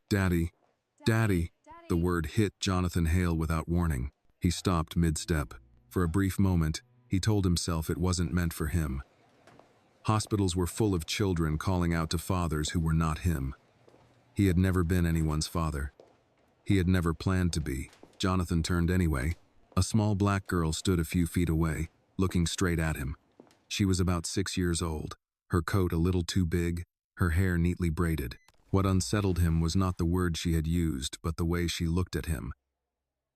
Daddy, Daddy. The word hit Jonathan Hale without warning. He stopped mid-step. For a brief moment, he told himself it wasn't meant for him. Hospitals were full of children calling out to fathers who were not him. He had never been anyone's father. He had never planned to be. Jonathan turned anyway. A small black girl stood a few feet away, looking straight at him. She was about 6 years old, her coat a little too big, her hair neatly braided. What unsettled him was not the word she had used, but the way she looked at him,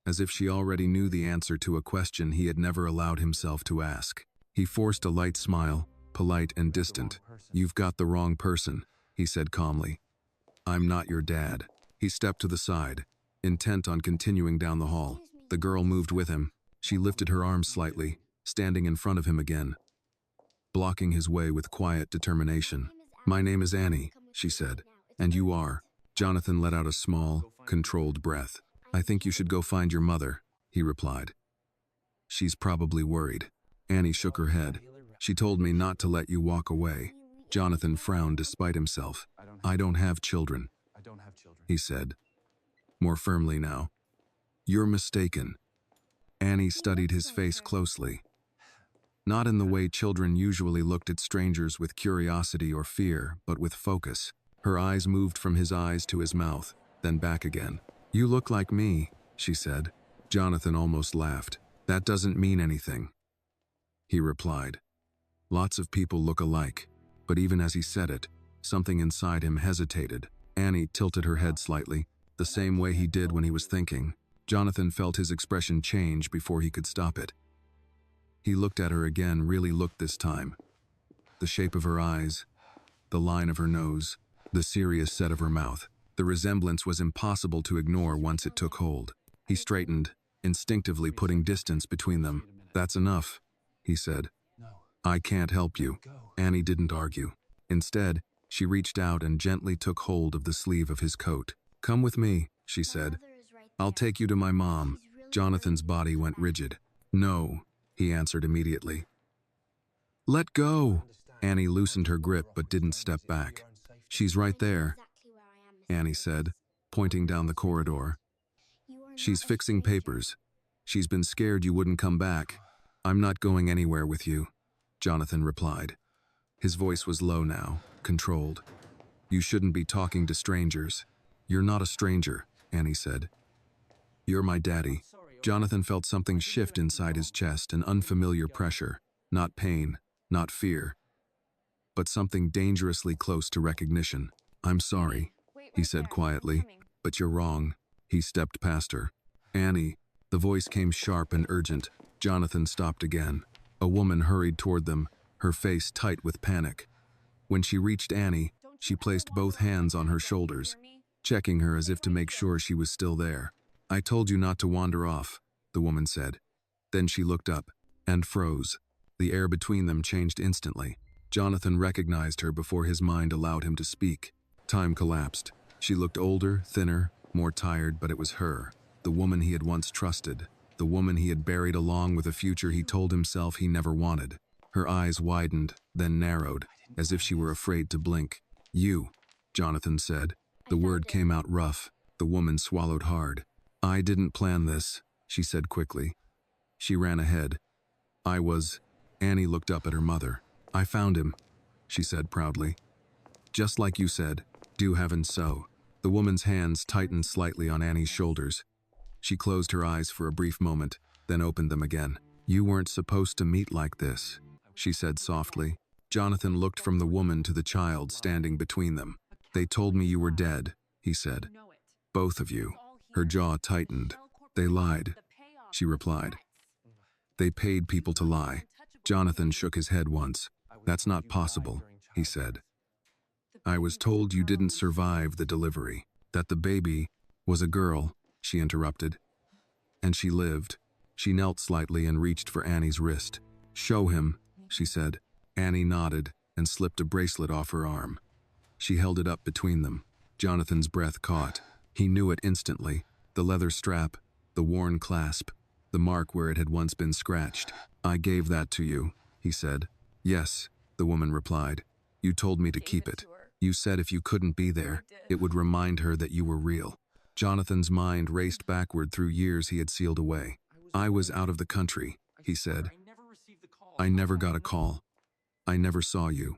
as if she already knew the answer to a question he had never allowed himself to ask. He forced a light smile, polite and distant. "You've got the wrong person," he said calmly. "I'm not your dad." He stepped to the side, intent on continuing down the hall. The girl moved with him. She lifted her arms slightly, standing in front of him again, blocking his way with quiet determination. "My name is Annie," she said. "And you are?" Jonathan let out a small, controlled breath. "I think you should go find your mother," he replied. "She's probably worried." Annie shook her head. "She told me not to let you walk away." Jonathan frowned despite himself. "I don't have children," he said, more firmly now. "You're mistaken." Annie studied his face closely. Not in the way children usually looked at strangers with curiosity or fear, but with focus. Her eyes moved from his eyes to his mouth, then back again. "You look like me," she said. Jonathan almost laughed. "That doesn't mean anything," he replied. "Lots of people look alike." But even as he said it, something inside him hesitated. Annie tilted her head slightly, the same way he did when he was thinking. Jonathan felt his expression change before he could stop it. He looked at her again, really looked this time. The shape of her eyes, the line of her nose, the serious set of her mouth. The resemblance was impossible to ignore once it took hold. He straightened, instinctively putting distance between them. "That's enough," he said. "I can't help you." Annie didn't argue. Instead, she reached out and gently took hold of the sleeve of his coat. "Come with me," she said. "I'll take you to my mom." Jonathan's body went rigid. "No," he answered immediately. "Let go!" Annie loosened her grip but didn't step back. "She's right there," Annie said, pointing down the corridor. "She's fixing papers. She's been scared you wouldn't come back." "I'm not going anywhere with you," Jonathan replied. His voice was low now, controlled. "You shouldn't be talking to strangers." "You're not a stranger," Annie said. "You're my daddy." Jonathan felt something shift inside his chest, an unfamiliar pressure. Not pain, not fear, but something dangerously close to recognition. "I'm sorry," he said quietly, "but you're wrong." He stepped past her. "Annie." The voice came sharp and urgent. Jonathan stopped again. A woman hurried toward them, her face tight with panic. When she reached Annie, she placed both hands on her shoulders, checking her as if to make sure she was still there. "I told you not to wander off," the woman said. Then she looked up and froze. The air between them changed instantly. Jonathan recognized her before his mind allowed him to speak. Time collapsed. She looked older, thinner, more tired, but it was her, the woman he had once trusted, the woman he had buried along with a future he told himself he never wanted. Her eyes widened, then narrowed, as if she were afraid to blink. "You," Jonathan said. The word came out rough. The woman swallowed hard. "I didn't plan this," she said quickly. She ran ahead. Annie looked up at her mother. "I found him," she said proudly. "Just like you said, do heaven so." The woman's hands tightened slightly on Annie's shoulders. She closed her eyes for a brief moment, then opened them again. "You weren't supposed to meet like this," she said softly. Jonathan looked from the woman to the child standing between them. "They told me you were dead," he said. "Both of you." Her jaw tightened. "They lied," she replied. "They paid people to lie." Jonathan shook his head once. "That's not possible," he said. "I was told you didn't survive the delivery, that the baby was a girl," she interrupted. "And she lived." She knelt slightly and reached for Annie's wrist. "Show him," she said. Annie nodded and slipped a bracelet off her arm. She held it up between them. Jonathan's breath caught. He knew it instantly. The leather strap, the worn clasp, the mark where it had once been scratched. "I gave that to you," he said. "Yes," the woman replied. "You told me to keep it." You said if you couldn't be there, it would remind her that you were real. Jonathan's mind raced backward through years he had sealed away. I was out of the country, he said. I never got a call. I never saw you.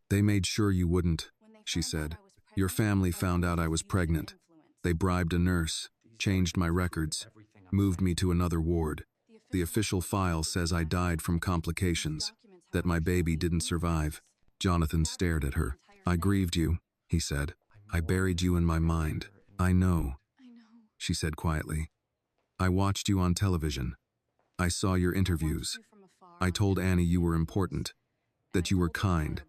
They made sure you wouldn't, she said. Your family found out I was pregnant. They bribed a nurse, changed my records, moved me to another ward. The official file says I died from complications, that my baby didn't survive. Jonathan stared at her. I grieved you, he said. I buried you in my mind. I know, she said quietly. I watched you on television. I saw your interviews. I told Annie you were important, that you were kind,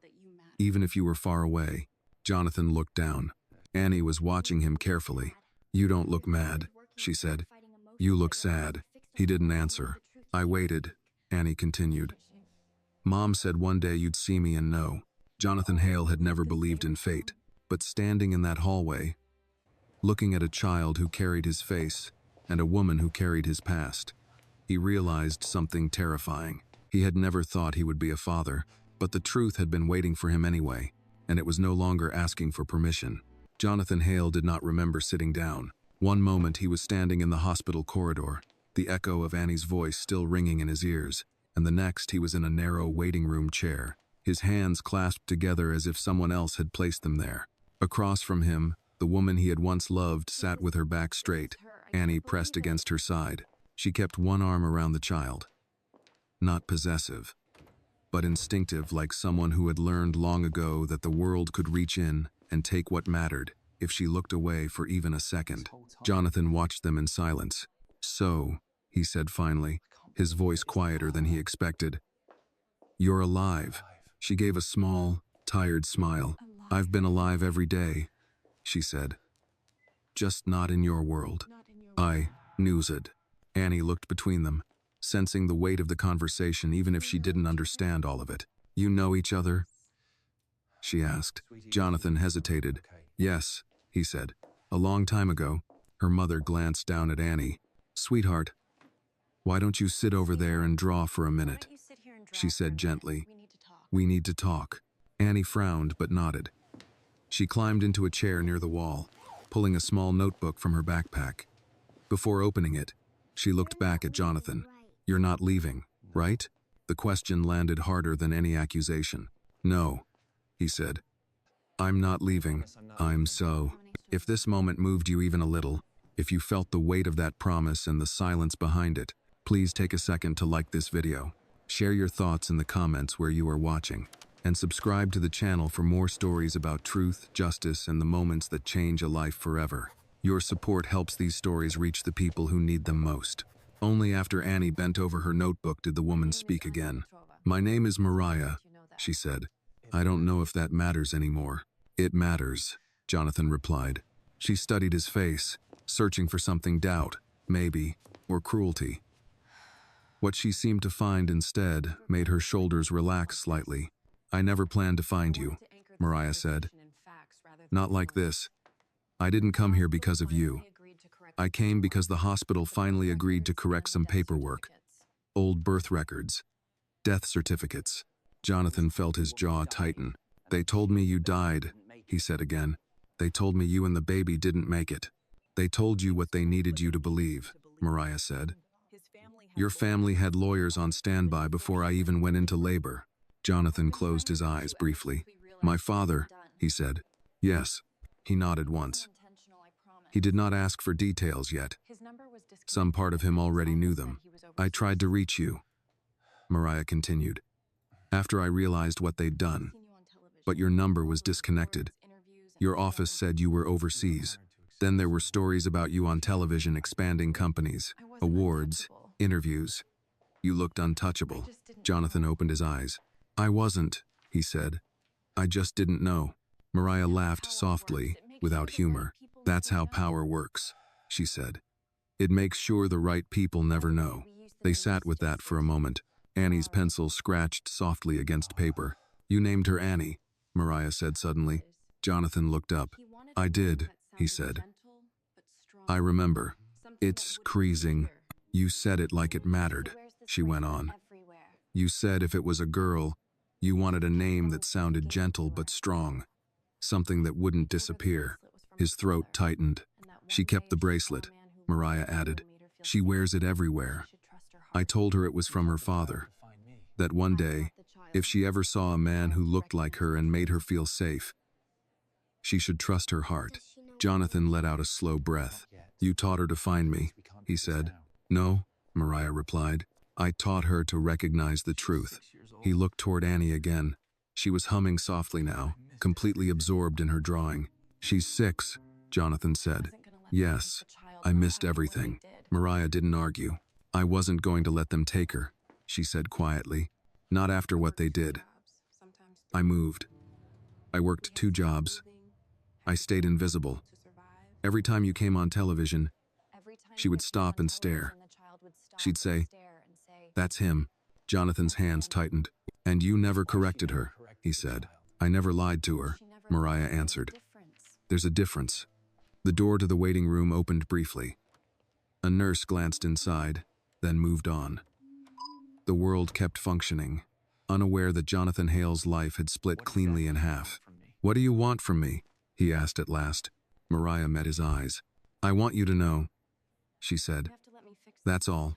even if you were far away. Jonathan looked down. Annie was watching him carefully. You don't look mad, she said. You look sad. He didn't answer. I waited, Annie continued. Mom said one day you'd see me and know. Jonathan Hale had never believed in fate, but standing in that hallway, looking at a child who carried his face and a woman who carried his past, he realized something terrifying. He had never thought he would be a father, but the truth had been waiting for him anyway, and it was no longer asking for permission. Jonathan Hale did not remember sitting down. One moment he was standing in the hospital corridor, the echo of Annie's voice still ringing in his ears, and the next he was in a narrow waiting room chair, his hands clasped together as if someone else had placed them there. Across from him, the woman he had once loved sat with her back straight, Annie pressed against her side. She kept one arm around the child. Not possessive, but instinctive, like someone who had learned long ago that the world could reach in and take what mattered if she looked away for even a second. Jonathan watched them in silence. So, he said finally, his voice quieter than he expected. You're alive. She gave a small, tired smile. I've been alive every day, she said. Just not in your world. I knew it. Annie looked between them, sensing the weight of the conversation even if she didn't understand all of it. You know each other? She asked. Jonathan hesitated. Yes, he said. A long time ago. Her mother glanced down at Annie. Sweetheart, why don't you sit over there and draw for a minute? She said gently. We need to talk. Annie frowned but nodded. She climbed into a chair near the wall, pulling a small notebook from her backpack. Before opening it, she looked back at Jonathan. You're not leaving, right? The question landed harder than any accusation. No, he said. I'm not leaving. If this moment moved you even a little, if you felt the weight of that promise and the silence behind it, please take a second to like this video. Share your thoughts in the comments where you are watching, and subscribe to the channel for more stories about truth, justice, and the moments that change a life forever. Your support helps these stories reach the people who need them most. Only after Annie bent over her notebook did the woman speak again. My name is Mariah, she said. I don't know if that matters anymore. It matters, Jonathan replied. She studied his face, searching for something doubt, maybe, or cruelty. What she seemed to find instead made her shoulders relax slightly. I never planned to find you, Mariah said. Not like this. I didn't come here because of you. I came because the hospital finally agreed to correct some paperwork. Old birth records. Death certificates. Jonathan felt his jaw tighten. They told me you died, he said again. They told me you and the baby didn't make it. They told you what they needed you to believe, Mariah said. Your family had lawyers on standby before I even went into labor. Jonathan closed his eyes briefly. My father, he said. Yes, he nodded once. He did not ask for details yet. Some part of him already knew them. I tried to reach you, Mariah continued, after I realized what they'd done. But your number was disconnected. Your office said you were overseas. Then there were stories about you on television expanding companies, awards, interviews. You looked untouchable. Jonathan opened his eyes. I wasn't, he said. I just didn't know. Mariah laughed softly, without humor. That's how power works, she said. It makes sure the right people never know. They sat with that for a moment. Annie's pencil scratched softly against paper. You named her Annie, Mariah said suddenly. Jonathan looked up. I did, he said. I remember. It's creasing. You said it like it mattered, she went on. You said if it was a girl, you wanted a name that sounded gentle but strong. something that wouldn't disappear. His throat tightened. She kept the bracelet, Mariah added. She wears it everywhere. I told her it was from her father. That one day, if she ever saw a man who looked like her and made her feel safe, she should trust her heart. Jonathan let out a slow breath. You taught her to find me, he said. No, Mariah replied. I taught her to recognize the truth. He looked toward Annie again. She was humming softly now, completely absorbed in her drawing. She's 6, Jonathan said. Yes, I missed everything. Mariah didn't argue. I wasn't going to let them take her, she said quietly. Not after what they did. I moved. I worked 2 jobs. I stayed invisible. Every time you came on television, she would stop and stare. She'd say, "That's him." Jonathan's hands tightened. And you never corrected her, he said. I never lied to her, Mariah answered. There's a difference. The door to the waiting room opened briefly. A nurse glanced inside, then moved on. The world kept functioning, unaware that Jonathan Hale's life had split cleanly in half. What do you want from me? He asked at last. Mariah met his eyes. I want you to know, she said. That's all.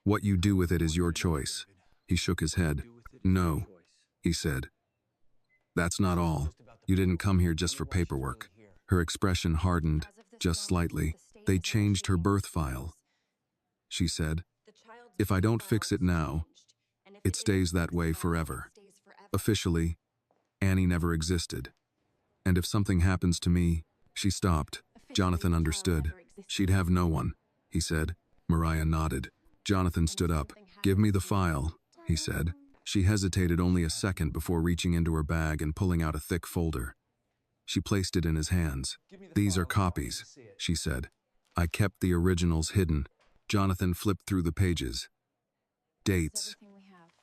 What you do with it is your choice. He shook his head. No, he said. That's not all. You didn't come here just for paperwork. Her expression hardened, just slightly. They changed her birth file. She said, if I don't fix it now, it stays that way forever. Officially, Annie never existed. And if something happens to me, she stopped. Jonathan understood. She'd have no one, he said. Mariah nodded. Jonathan stood up. Give me the file, he said. She hesitated only a second before reaching into her bag and pulling out a thick folder. She placed it in his hands. These are copies, she said. I kept the originals hidden. Jonathan flipped through the pages. Dates,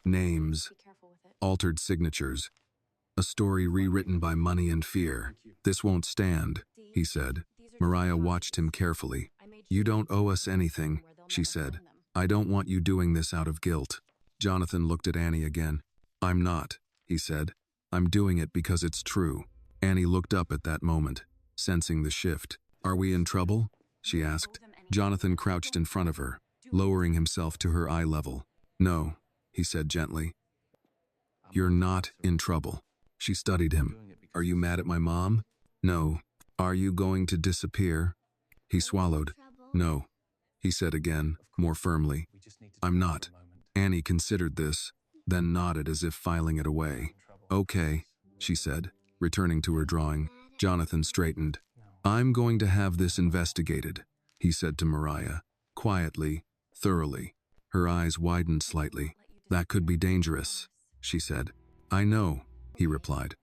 names, altered signatures. A story rewritten by money and fear. This won't stand, he said. Mariah watched him carefully. You don't owe us anything, she said. I don't want you doing this out of guilt. Jonathan looked at Annie again. I'm not, he said. I'm doing it because it's true. Annie looked up at that moment, sensing the shift. Are we in trouble? She asked. Jonathan crouched in front of her, lowering himself to her eye level. No, he said gently. You're not in trouble. She studied him. Are you mad at my mom? No. Are you going to disappear? He swallowed. No, he said again, more firmly. I'm not. Annie considered this, then nodded as if filing it away. Okay, she said, returning to her drawing. Jonathan straightened. I'm going to have this investigated, he said to Mariah, quietly, thoroughly. Her eyes widened slightly. That could be dangerous, she said. I know, he replied.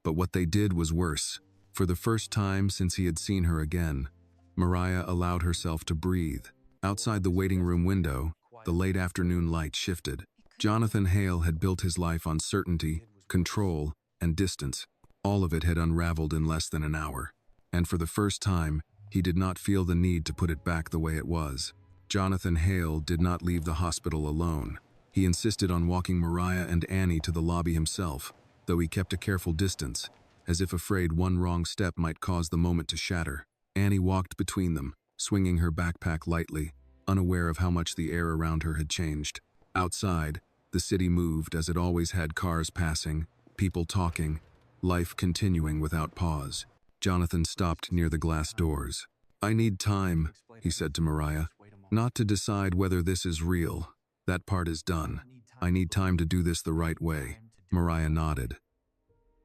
But what they did was worse. For the first time since he had seen her again, Mariah allowed herself to breathe. Outside the waiting room window, the late afternoon light shifted. Jonathan Hale had built his life on certainty, control, and distance. All of it had unraveled in less than an hour. And for the first time, he did not feel the need to put it back the way it was. Jonathan Hale did not leave the hospital alone. He insisted on walking Mariah and Annie to the lobby himself, though he kept a careful distance, as if afraid one wrong step might cause the moment to shatter. Annie walked between them, swinging her backpack lightly, unaware of how much the air around her had changed. Outside, the city moved as it always had, cars passing, people talking, life continuing without pause. Jonathan stopped near the glass doors. I need time, he said to Mariah, not to decide whether this is real. That part is done. I need time to do this the right way. Mariah nodded.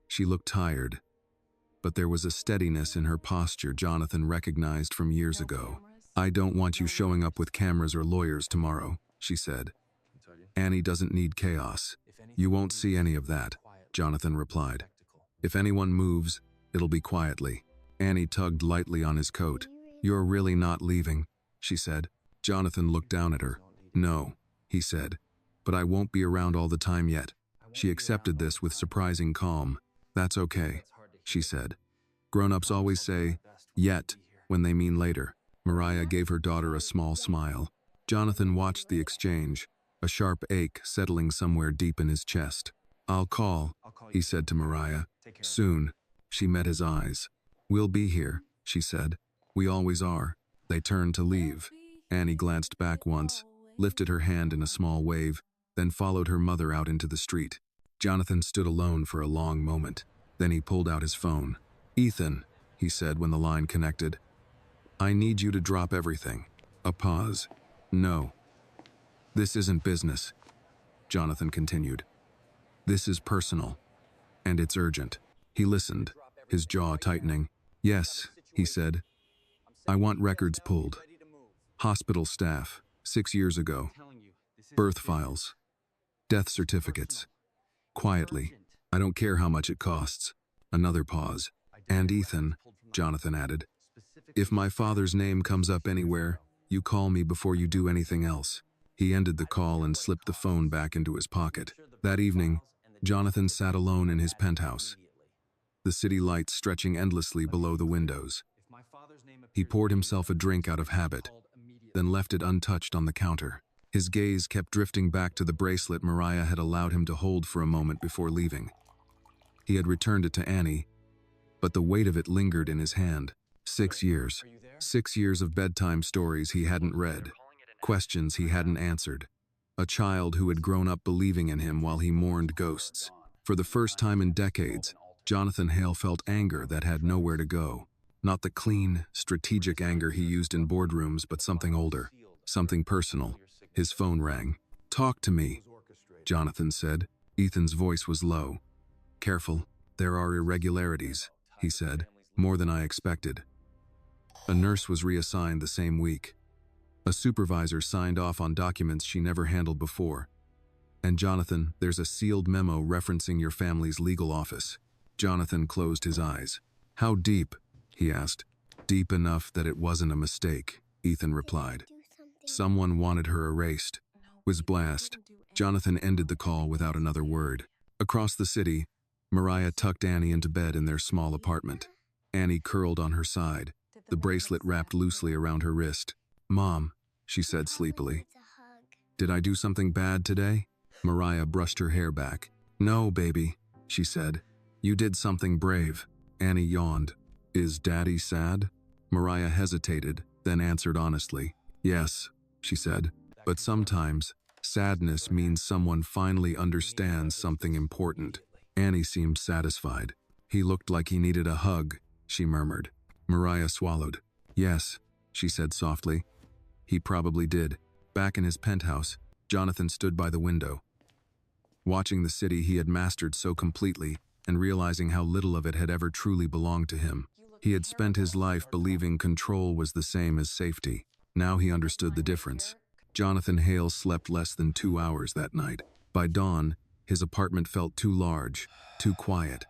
She looked tired, but there was a steadiness in her posture Jonathan recognized from years ago. I don't want you showing up with cameras or lawyers tomorrow, she said. Annie doesn't need chaos. You won't see any of that, Jonathan replied. If anyone moves, it'll be quietly. Annie tugged lightly on his coat. You're really not leaving, she said. Jonathan looked down at her. No, he said, but I won't be around all the time yet. She accepted this with surprising calm. That's okay, she said. Grown-ups always say, yet, when they mean later. Mariah gave her daughter a small smile. Jonathan watched the exchange, a sharp ache settling somewhere deep in his chest. I'll call, he said to Mariah. Soon, She met his eyes. "We'll be here," she said. "We always are." They turned to leave. Annie glanced back once, lifted her hand in a small wave, then followed her mother out into the street. Jonathan stood alone for a long moment. Then he pulled out his phone. "Ethan," he said when the line connected, "I need you to drop everything." A pause. "No. This isn't business," Jonathan continued. "This is personal, and it's urgent." He listened, his jaw tightening. "Yes," he said. "I want records pulled. Hospital staff, 6 years ago. Birth files. Death certificates. Quietly. I don't care how much it costs." Another pause. "And Ethan," Jonathan added, "if my father's name comes up anywhere, you call me before you do anything else." He ended the call and slipped the phone back into his pocket. That evening, Jonathan sat alone in his penthouse, the city lights stretching endlessly below the windows. He poured himself a drink out of habit, then left it untouched on the counter. His gaze kept drifting back to the bracelet Mariah had allowed him to hold for a moment before leaving. He had returned it to Annie, but the weight of it lingered in his hand. 6 years. 6 years of bedtime stories he hadn't read, questions he hadn't answered. A child who had grown up believing in him while he mourned ghosts. For the first time in decades, Jonathan Hale felt anger that had nowhere to go. Not the clean, strategic anger he used in boardrooms, but something older, something personal. His phone rang. "Talk to me," Jonathan said. Ethan's voice was low. "Careful, there are irregularities," he said, "more than I expected." A nurse was reassigned the same week. A supervisor signed off on documents she never handled before. "And Jonathan, there's a sealed memo referencing your family's legal office." Jonathan closed his eyes. "How deep?" he asked. "Deep enough that it wasn't a mistake," Ethan replied. "Someone wanted her erased." Was blast. Jonathan ended the call without another word. Across the city, Mariah tucked Annie into bed in their small apartment. Annie curled on her side, the bracelet wrapped loosely around her wrist. "Mom," she said sleepily. "Did I do something bad today?" Mariah brushed her hair back. "No, baby," she said. "You did something brave." Annie yawned. "Is Daddy sad?" Mariah hesitated, then answered honestly. "Yes," she said. "But sometimes, sadness means someone finally understands something important." Annie seemed satisfied. "He looked like he needed a hug," she murmured. Mariah swallowed. "Yes," she said softly. "He probably did." Back in his penthouse, Jonathan stood by the window, watching the city he had mastered so completely and realizing how little of it had ever truly belonged to him. He had spent his life believing control was the same as safety. Now he understood the difference. Jonathan Hale slept less than 2 hours that night. By dawn, his apartment felt too large, too quiet.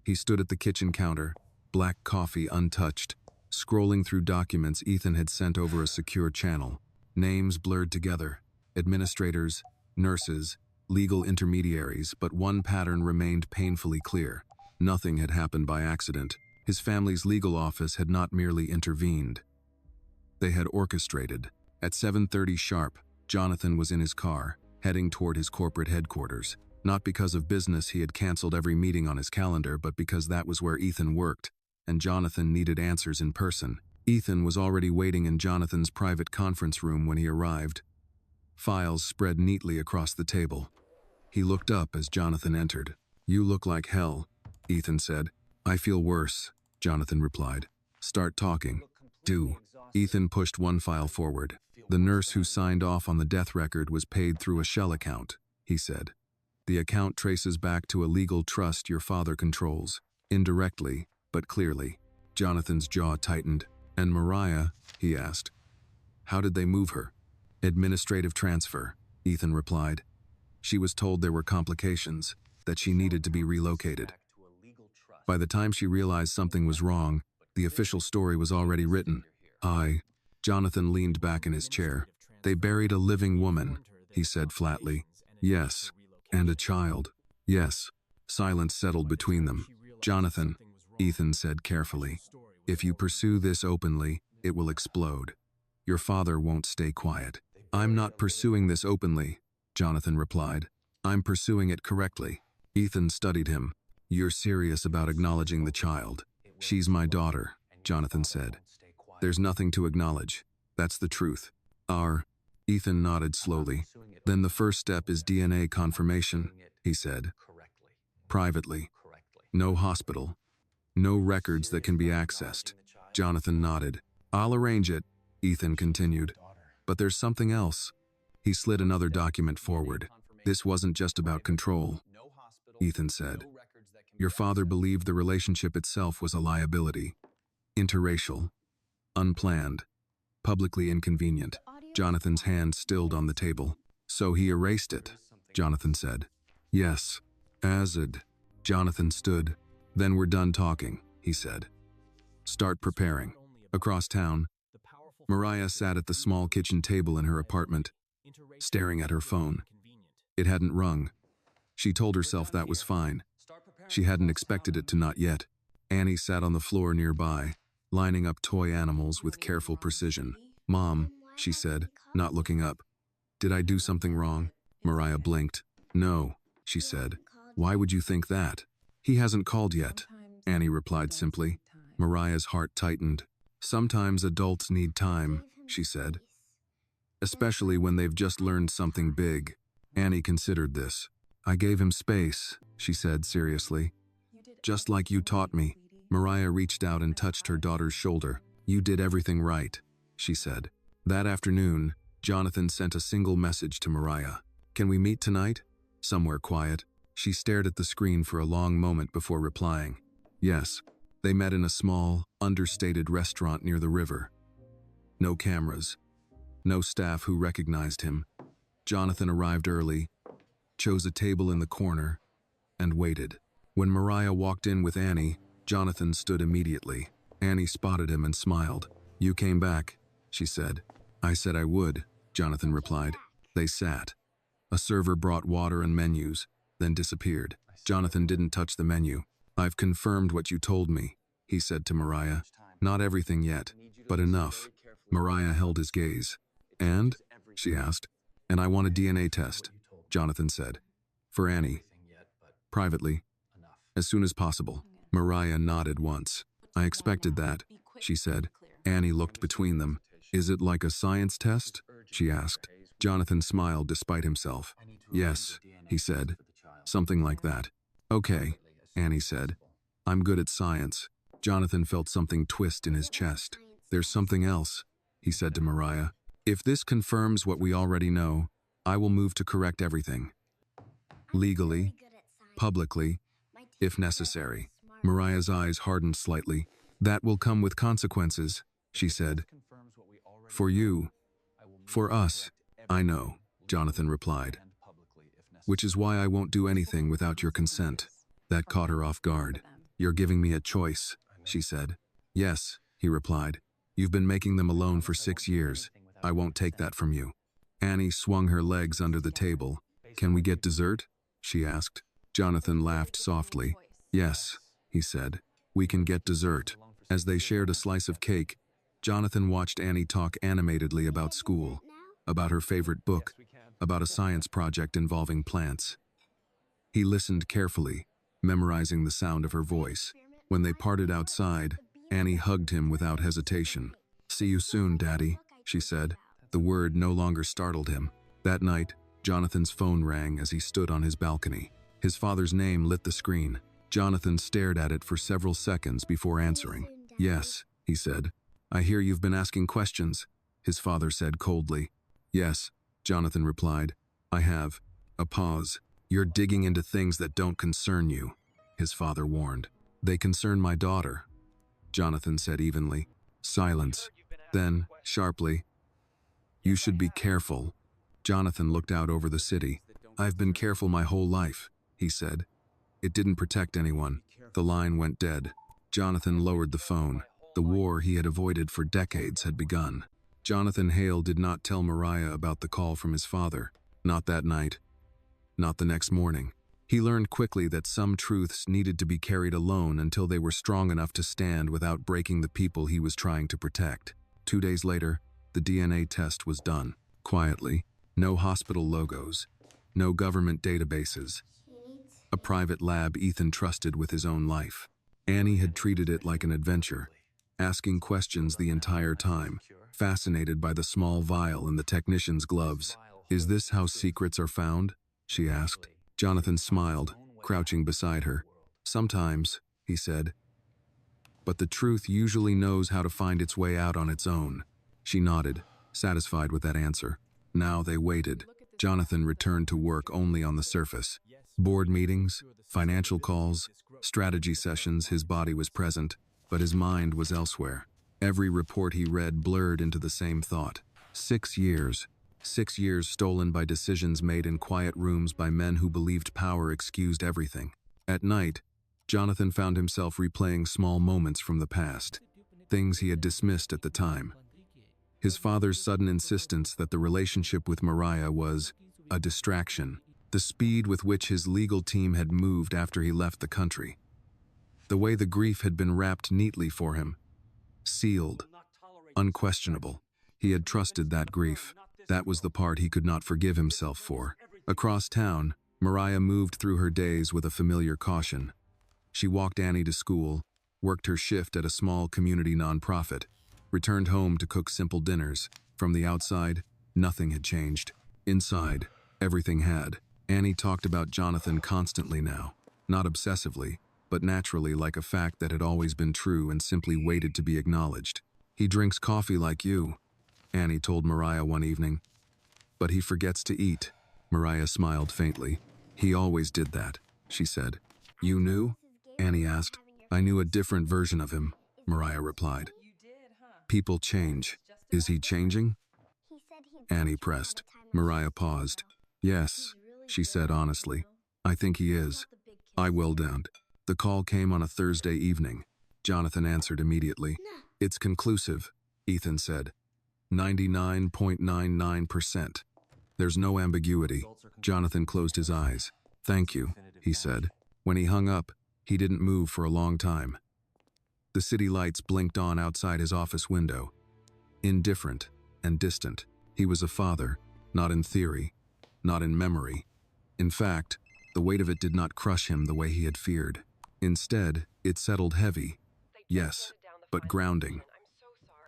He stood at the kitchen counter, black coffee untouched, scrolling through documents Ethan had sent over a secure channel. Names blurred together, administrators, nurses, legal intermediaries, but one pattern remained painfully clear. Nothing had happened by accident. His family's legal office had not merely intervened. They had orchestrated. At 7:30 sharp, Jonathan was in his car, heading toward his corporate headquarters. Not because of business he had canceled every meeting on his calendar, but because that was where Ethan worked, and Jonathan needed answers in person. Ethan was already waiting in Jonathan's private conference room when he arrived. Files spread neatly across the table. He looked up as Jonathan entered. "You look like hell," Ethan said. "I feel worse," Jonathan replied. "Start talking." "Do." Ethan pushed one file forward. "The nurse who signed off on the death record was paid through a shell account," he said. "The account traces back to a legal trust your father controls. Indirectly, but clearly." Jonathan's jaw tightened. "And Mariah?" he asked. "How did they move her?" "Administrative transfer," Ethan replied. "She was told there were complications, that she needed to be relocated." By the time she realized something was wrong, the official story was already written. Jonathan leaned back in his chair. "They buried a living woman," he said flatly. "Yes. And a child." "Yes." Silence settled between them. "Jonathan," Ethan said carefully, "if you pursue this openly, it will explode. Your father won't stay quiet." "I'm not pursuing this openly," Jonathan replied. "I'm pursuing it correctly." Ethan studied him. You're serious about acknowledging the child. She's my daughter, Jonathan said. There's nothing to acknowledge. That's the truth. Ethan nodded slowly. Then the first step is DNA confirmation, he said. Privately. No hospital. No records that can be accessed. Jonathan nodded. I'll arrange it, Ethan continued. But there's something else. He slid another document forward. This wasn't just about control, Ethan said. Your father believed the relationship itself was a liability. Interracial. Unplanned. Publicly inconvenient. Jonathan's hand stilled on the table. So he erased it, Jonathan said. Yes. Jonathan stood. Then we're done talking, he said. Start preparing. Across town, Mariah sat at the small kitchen table in her apartment, staring at her phone. It hadn't rung. She told herself that was fine. She hadn't expected it to not yet. Annie sat on the floor nearby, lining up toy animals with careful precision. Mom, she said, not looking up. Did I do something wrong? Mariah blinked. No, she said. Why would you think that? He hasn't called yet, Annie replied simply. Mariah's heart tightened. Sometimes adults need time, she said. Especially when they've just learned something big. Annie considered this. I gave him space, she said seriously. Just like you taught me. Mariah reached out and touched her daughter's shoulder. You did everything right, she said. That afternoon, Jonathan sent a single message to Mariah. Can we meet tonight? Somewhere quiet. She stared at the screen for a long moment before replying. Yes. They met in a small, understated restaurant near the river. No cameras. No staff who recognized him. Jonathan arrived early, chose a table in the corner, and waited. When Mariah walked in with Annie, Jonathan stood immediately. Annie spotted him and smiled. You came back, she said. I said I would, Jonathan replied. They sat. A server brought water and menus, then disappeared. Jonathan didn't touch the menu. I've confirmed what you told me, he said to Mariah. Not everything yet, but enough. Mariah held his gaze. And? She asked. And I want a DNA test, Jonathan said. For Annie. Privately. As soon as possible. Mariah nodded once. I expected that, she said. Annie looked between them. Is it like a science test? She asked. Jonathan smiled despite himself. Yes, he said. Something like that. Okay, Annie said. I'm good at science. Jonathan felt something twist in his chest. There's something else, he said to Mariah. If this confirms what we already know, I will move to correct everything. Legally, publicly, if necessary. Mariah's eyes hardened slightly. That will come with consequences, she said. For you. For us. I know, Jonathan replied. Which is why I won't do anything without your consent. That caught her off guard. You're giving me a choice, she said. Yes, he replied. You've been making them alone for 6 years. I won't take that from you. Annie swung her legs under the table. Can we get dessert? She asked. Jonathan laughed softly. Yes, he said. We can get dessert. As they shared a slice of cake, Jonathan watched Annie talk animatedly about school, about her favorite book, about a science project involving plants. He listened carefully, memorizing the sound of her voice. When they parted outside, Annie hugged him without hesitation. See you soon, Daddy, she said. The word no longer startled him. That night, Jonathan's phone rang as he stood on his balcony. His father's name lit the screen. Jonathan stared at it for several seconds before answering. Yes, he said. I hear you've been asking questions, his father said coldly. Yes, Jonathan replied. I have. A pause. You're digging into things that don't concern you, his father warned. They concern my daughter, Jonathan said evenly. Silence. Then, sharply, you should be careful. Jonathan looked out over the city. I've been careful my whole life, he said. It didn't protect anyone. The line went dead. Jonathan lowered the phone. The war he had avoided for decades had begun. Jonathan Hale did not tell Mariah about the call from his father. Not that night. Not the next morning. He learned quickly that some truths needed to be carried alone until they were strong enough to stand without breaking the people he was trying to protect. 2 days later, the DNA test was done. Quietly. No hospital logos. No government databases. a private lab Ethan trusted with his own life. Annie had treated it like an adventure, asking questions the entire time, fascinated by the small vial in the technician's gloves. "Is this how secrets are found?" she asked. Jonathan smiled, crouching beside her. "Sometimes," he said. "But the truth usually knows how to find its way out on its own." She nodded, satisfied with that answer. Now they waited. Jonathan returned to work only on the surface. Board meetings, financial calls, strategy sessions, his body was present, but his mind was elsewhere. Every report he read blurred into the same thought. 6 years. 6 years stolen by decisions made in quiet rooms by men who believed power excused everything. At night, Jonathan found himself replaying small moments from the past, things he had dismissed at the time. His father's sudden insistence that the relationship with Mariah was a distraction, the speed with which his legal team had moved after he left the country, the way the grief had been wrapped neatly for him, sealed, unquestionable. He had trusted that grief. That was the part he could not forgive himself for. Across town, Mariah moved through her days with a familiar caution. She walked Annie to school, worked her shift at a small community nonprofit, returned home to cook simple dinners. From the outside, nothing had changed. Inside, everything had. Annie talked about Jonathan constantly now, not obsessively, but naturally, like a fact that had always been true and simply waited to be acknowledged. "He drinks coffee like you," Annie told Mariah one evening. "But he forgets to eat." Mariah smiled faintly. "He always did that," she said. "You knew?" Annie asked. "I knew a different version of him," Mariah replied. "People change. Is he changing?" Annie pressed. Mariah paused. "Yes," she said honestly. "I think he is." I willed down. The call came on a Thursday evening. Jonathan answered immediately. "It's conclusive," Ethan said. 99.99%. There's no ambiguity." Jonathan closed his eyes. "Thank you," he said. When he hung up, he didn't move for a long time. The city lights blinked on outside his office window. Indifferent and distant. He was a father, not in theory, not in memory. In fact, the weight of it did not crush him the way he had feared. Instead, it settled heavy. Yes, but grounding.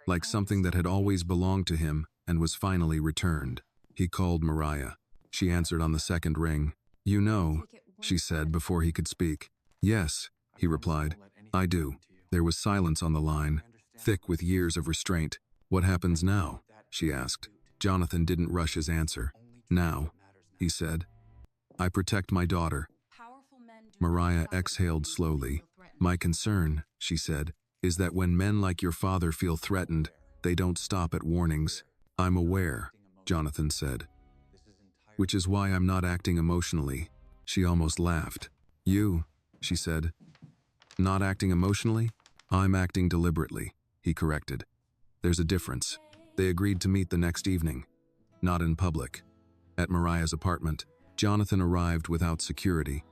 Like something that had always belonged to him and was finally returned. He called Mariah. She answered on the second ring. "You know," she said before he could speak. "Yes," he replied. "I do." There was silence on the line, thick with years of restraint. "What happens now?" she asked. Jonathan didn't rush his answer. "Now," he said, "I protect my daughter." Mariah exhaled slowly. "My concern," she said, "is that when men like your father feel threatened, they don't stop at warnings." "I'm aware," Jonathan said. "Which is why I'm not acting emotionally." She almost laughed. "You," she said. "Not acting emotionally?" "I'm acting deliberately," he corrected. "There's a difference." They agreed to meet the next evening. Not in public. At Mariah's apartment, Jonathan arrived without security,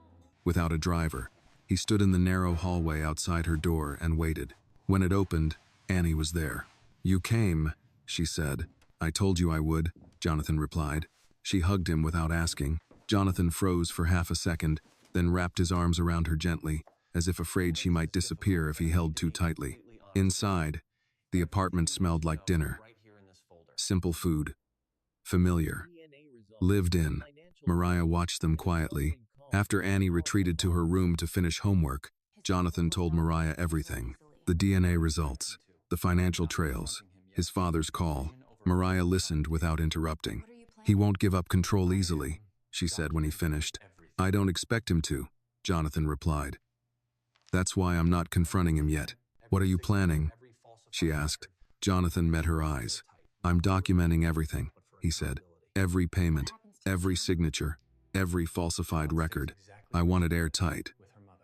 without a driver. He stood in the narrow hallway outside her door and waited. When it opened, Annie was there. "You came," she said. "I told you I would," Jonathan replied. She hugged him without asking. Jonathan froze for half a second, then wrapped his arms around her gently, as if afraid she might disappear if he held too tightly. Inside, the apartment smelled like dinner. Simple food. Familiar. Lived in. Mariah watched them quietly. After Annie retreated to her room to finish homework, Jonathan told Mariah everything. The DNA results, the financial trails, his father's call. Mariah listened without interrupting. "He won't give up control easily," she said when he finished. "I don't expect him to," Jonathan replied. "That's why I'm not confronting him yet." "What are you planning?" she asked. Jonathan met her eyes. "I'm documenting everything," he said. "Every payment, every signature, every falsified record. I want it airtight.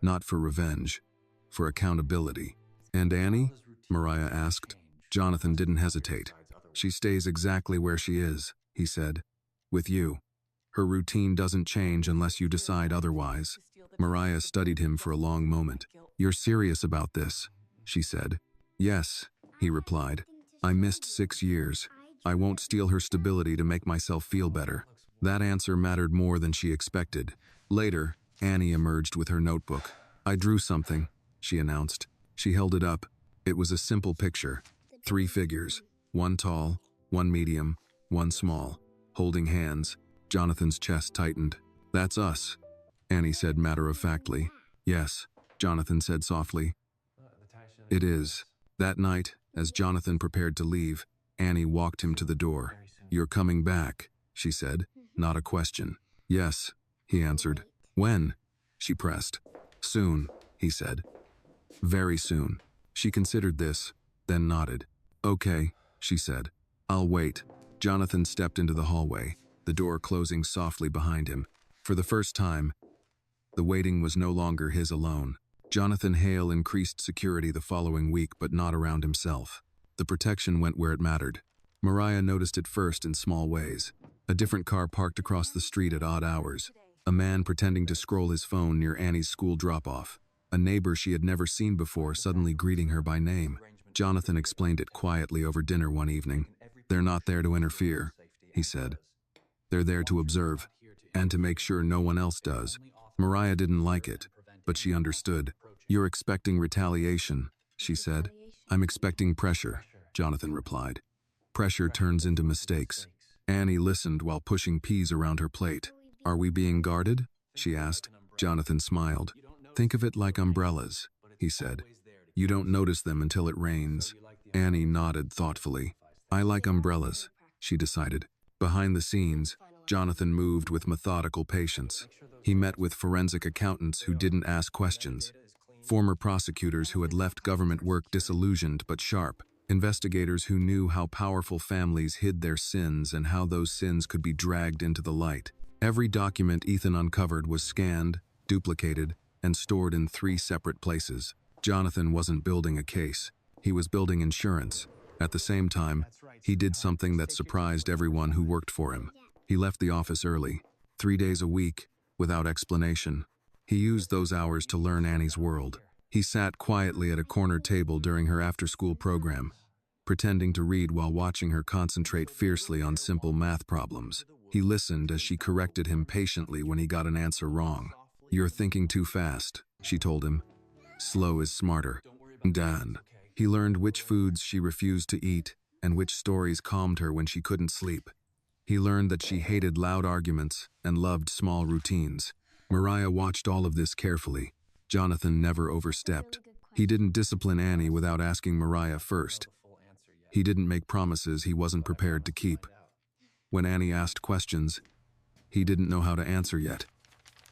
Not for revenge, for accountability." "And Annie?" Mariah asked. Jonathan didn't hesitate. "She stays exactly where she is," he said. "With you. Her routine doesn't change unless you decide otherwise." Mariah studied him for a long moment. "You're serious about this?" she said. "Yes," he replied. "I missed 6 years. I won't steal her stability to make myself feel better." That answer mattered more than she expected. Later, Annie emerged with her notebook. "I drew something," she announced. She held it up. It was a simple picture. 3 figures. One tall, one medium, one small. Holding hands. Jonathan's chest tightened. "That's us," Annie said matter-of-factly. "Yes," Jonathan said softly. "It is." That night, as Jonathan prepared to leave, Annie walked him to the door. "You're coming back," she said, not a question. "Yes," he answered. "When?" she pressed. "Soon," he said. "Very soon." She considered this, then nodded. "Okay," she said. "I'll wait." Jonathan stepped into the hallway, the door closing softly behind him. For the first time, the waiting was no longer his alone. Jonathan Hale increased security the following week, but not around himself. The protection went where it mattered. Mariah noticed it first in small ways. A different car parked across the street at odd hours. A man pretending to scroll his phone near Annie's school drop-off. A neighbor she had never seen before suddenly greeting her by name. Jonathan explained it quietly over dinner one evening. "They're not there to interfere," he said. "They're there to observe, and to make sure no one else does." Mariah didn't like it, but she understood. "You're expecting retaliation," she said. "I'm expecting pressure," Jonathan replied. "Pressure turns into mistakes." Annie listened while pushing peas around her plate. "Are we being guarded?" she asked. Jonathan smiled. "Think of it like umbrellas," he said. "You don't notice them until it rains." Annie nodded thoughtfully. "I like umbrellas," she decided. Behind the scenes, Jonathan moved with methodical patience. He met with forensic accountants who didn't ask questions, former prosecutors who had left government work disillusioned but sharp, investigators who knew how powerful families hid their sins and how those sins could be dragged into the light. Every document Ethan uncovered was scanned, duplicated, and stored in 3 separate places. Jonathan wasn't building a case. He was building insurance. At the same time, he did something that surprised everyone who worked for him. He left the office early, 3 days a week, without explanation. He used those hours to learn Annie's world. He sat quietly at a corner table during her after-school program, pretending to read while watching her concentrate fiercely on simple math problems. He listened as she corrected him patiently when he got an answer wrong. "You're thinking too fast," she told him. "Slow is smarter." Dan. He learned which foods she refused to eat and which stories calmed her when she couldn't sleep. He learned that she hated loud arguments and loved small routines. Mariah watched all of this carefully. Jonathan never overstepped. He didn't discipline Annie without asking Mariah first. He didn't make promises he wasn't prepared to keep. When Annie asked questions, he didn't know how to answer yet.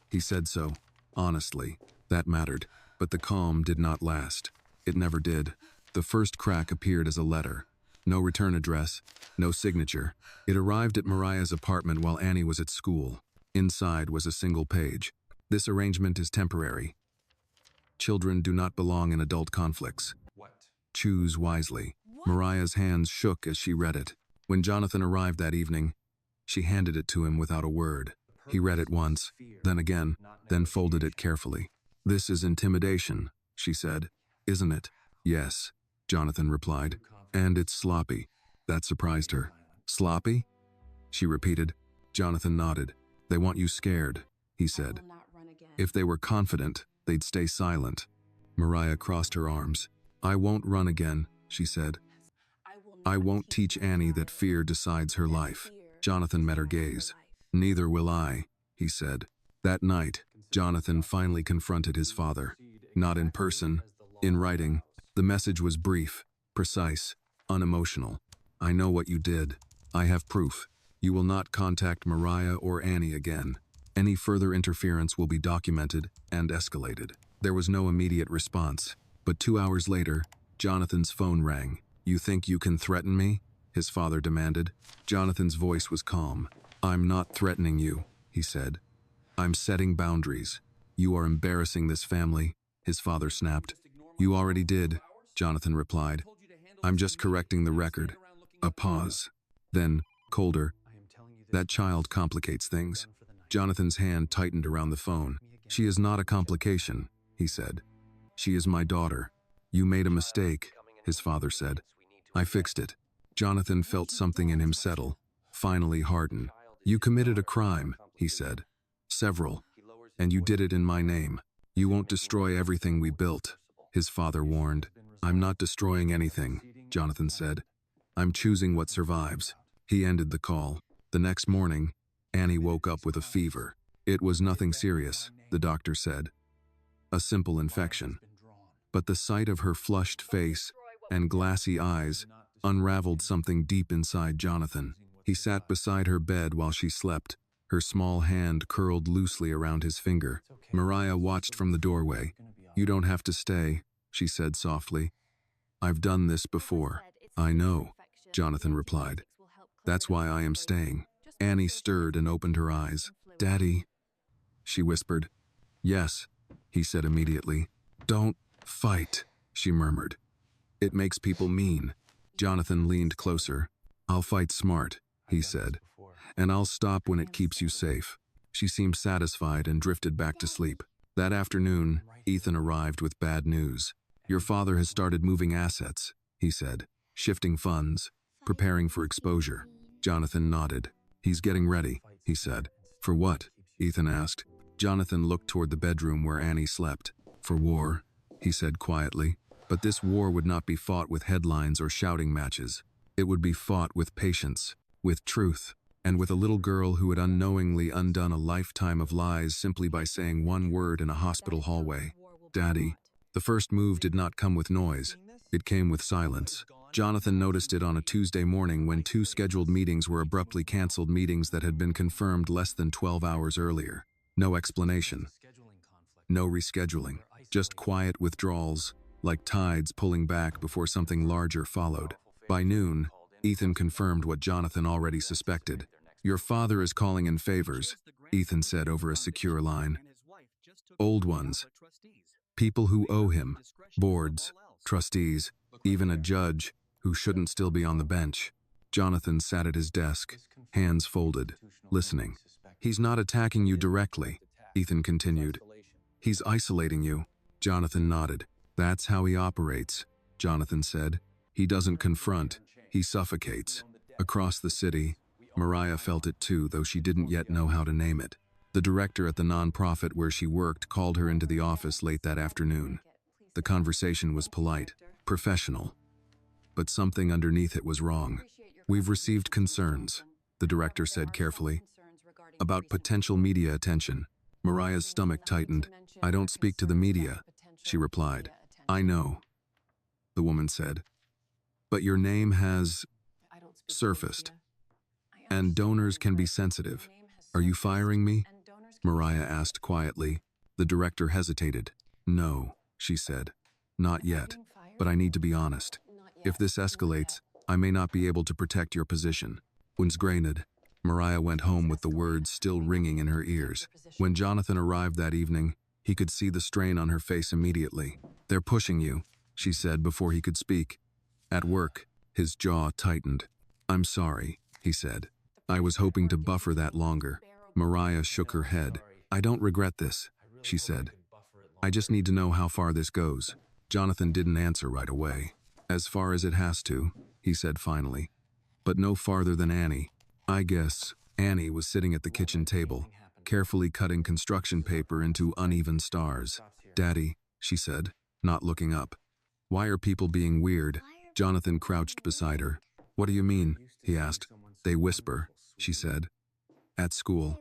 He said so, honestly. That mattered. But the calm did not last. It never did. The first crack appeared as a letter. No return address, no signature. It arrived at Mariah's apartment while Annie was at school. Inside was a single page. "This arrangement is temporary. Children do not belong in adult conflicts. Choose wisely." Mariah's hands shook as she read it. When Jonathan arrived that evening, she handed it to him without a word. He read it once, then again, then folded it carefully. "This is intimidation," she said. "Isn't it?" "Yes," Jonathan replied. "And it's sloppy." That surprised her. "Sloppy?" she repeated. Jonathan nodded. "They want you scared," he said. "If they were confident, they'd stay silent." Mariah crossed her arms. "I won't run again," she said. "I won't teach Annie that fear decides her life." Jonathan met her gaze. "Neither will I," he said. That night, Jonathan finally confronted his father. Not in person, in writing. The message was brief, precise, unemotional. "I know what you did. I have proof. You will not contact Mariah or Annie again. Any further interference will be documented and escalated." There was no immediate response, but 2 hours later, Jonathan's phone rang. "You think you can threaten me?" his father demanded. Jonathan's voice was calm. "I'm not threatening you," he said. "I'm setting boundaries. You are embarrassing this family," his father snapped. "You already did," Jonathan replied. "I'm just correcting the record." A pause. Then, colder, "That child complicates things." Jonathan's hand tightened around the phone. "She is not a complication," he said. "She is my daughter." "You made a mistake," his father said. "I fixed it." Jonathan felt something in him settle, finally harden. "You committed a crime," he said. "Several." And you did it in my name. You won't destroy everything we built, his father warned. I'm not destroying anything, Jonathan said. I'm choosing what survives. He ended the call. The next morning, Annie woke up with a fever. It was nothing serious, the doctor said. A simple infection. But the sight of her flushed face and glassy eyes unraveled something deep inside Jonathan. He sat beside her bed while she slept, her small hand curled loosely around his finger. Mariah watched from the doorway. You don't have to stay, she said softly. I've done this before. I know, Jonathan replied. That's why I am staying. Annie stirred and opened her eyes. Daddy, she whispered. Yes, he said immediately. Don't fight, she murmured. It makes people mean. Jonathan leaned closer. I'll fight smart, he said, and I'll stop when it keeps you safe. She seemed satisfied and drifted back to sleep. That afternoon, Ethan arrived with bad news. Your father has started moving assets, he said, shifting funds, preparing for exposure. Jonathan nodded. He's getting ready, he said. For what? Ethan asked. Jonathan looked toward the bedroom where Annie slept. For war, he said quietly. But this war would not be fought with headlines or shouting matches. It would be fought with patience, with truth, and with a little girl who had unknowingly undone a lifetime of lies simply by saying one word in a hospital hallway. Daddy. The first move did not come with noise. It came with silence. Jonathan noticed it on a Tuesday morning when 2 scheduled meetings were abruptly canceled, meetings that had been confirmed less than 12 hours earlier. No explanation. No rescheduling. Just quiet withdrawals, like tides pulling back before something larger followed. By noon, Ethan confirmed what Jonathan already suspected. Your father is calling in favors, Ethan said over a secure line. Old ones. People who owe him. Boards, trustees, even a judge who shouldn't still be on the bench. Jonathan sat at his desk, hands folded, listening. He's not attacking you directly, Ethan continued. He's isolating you. Jonathan nodded. That's how he operates, Jonathan said. He doesn't confront, he suffocates. Across the city, Mariah felt it too, though she didn't yet know how to name it. The director at the nonprofit where she worked called her into the office late that afternoon. The conversation was polite, professional, but something underneath it was wrong. We've received concerns, the director said carefully, about potential media attention. Mariah's stomach tightened. I don't speak to the media, she replied. I know, the woman said. But your name has surfaced, and donors can be sensitive. Are you firing me? Mariah asked quietly. The director hesitated. No, she said. Not yet, but I need to be honest. If this escalates, I may not be able to protect your position. Granted, Mariah went home with the words still ringing in her ears. When Jonathan arrived that evening, he could see the strain on her face immediately. They're pushing you, she said before he could speak. At work, his jaw tightened. I'm sorry, he said. I was hoping to buffer that longer. Mariah shook her head. I don't regret this, she said. I just need to know how far this goes. Jonathan didn't answer right away. As far as it has to, he said finally. But no farther than Annie. I guess. Annie was sitting at the kitchen table, carefully cutting construction paper into uneven stars. Daddy, she said, not looking up. Why are people being weird? Jonathan crouched beside her. What do you mean? He asked. They whisper, she said. At school.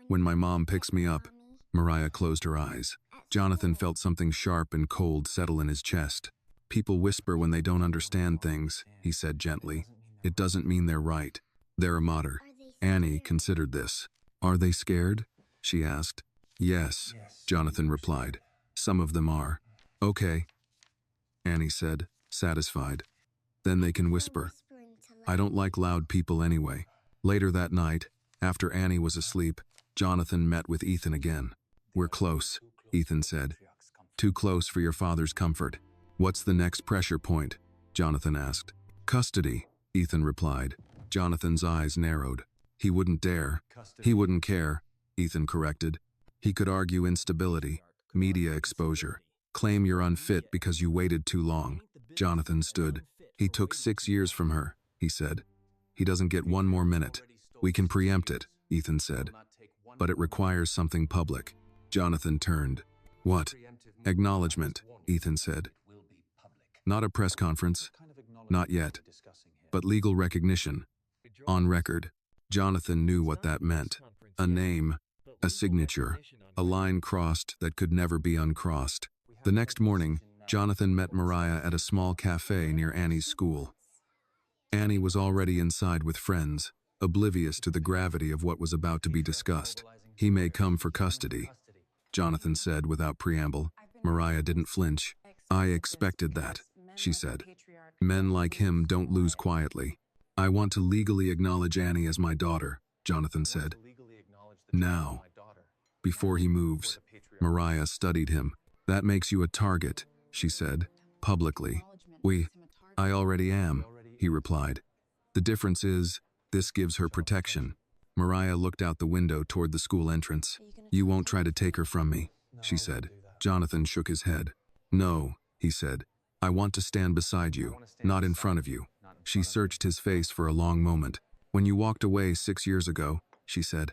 When my mom picks me up. Mariah closed her eyes. Jonathan felt something sharp and cold settle in his chest. People whisper when they don't understand things, he said gently. It doesn't mean they're right. They're a mater. Annie considered this. Are they scared? She asked. Yes, Jonathan replied. Some of them are. Okay, Annie said, satisfied. Then they can whisper. I don't like loud people anyway. Later that night, after Annie was asleep, Jonathan met with Ethan again. We're close, Ethan said. Too close for your father's comfort. What's the next pressure point? Jonathan asked. Custody, Ethan replied. Jonathan's eyes narrowed. He wouldn't dare. He wouldn't care, Ethan corrected. He could argue instability, media exposure, claim you're unfit because you waited too long. Jonathan stood. He took 6 years from her, he said. He doesn't get one more minute. We can preempt it, Ethan said. But it requires something public. Jonathan turned. What? Acknowledgement, Ethan said. Not a press conference. Not yet. But legal recognition. On record. Jonathan knew what that meant. A name, a signature, a line crossed that could never be uncrossed. The next morning, Jonathan met Mariah at a small cafe near Annie's school. Annie was already inside with friends, oblivious to the gravity of what was about to be discussed. He may come for custody, Jonathan said without preamble. Mariah didn't flinch. I expected that, she said. Men like him don't lose quietly. I want to legally acknowledge Annie as my daughter, Jonathan said. Now, before he moves, Mariah studied him. That makes you a target, she said, publicly. I already am, he replied. The difference is, this gives her protection. Mariah looked out the window toward the school entrance. You won't try to take her from me, she said. Jonathan shook his head. No, he said. I want to stand beside you, not in front of you. She searched his face for a long moment. When you walked away 6 years ago, she said,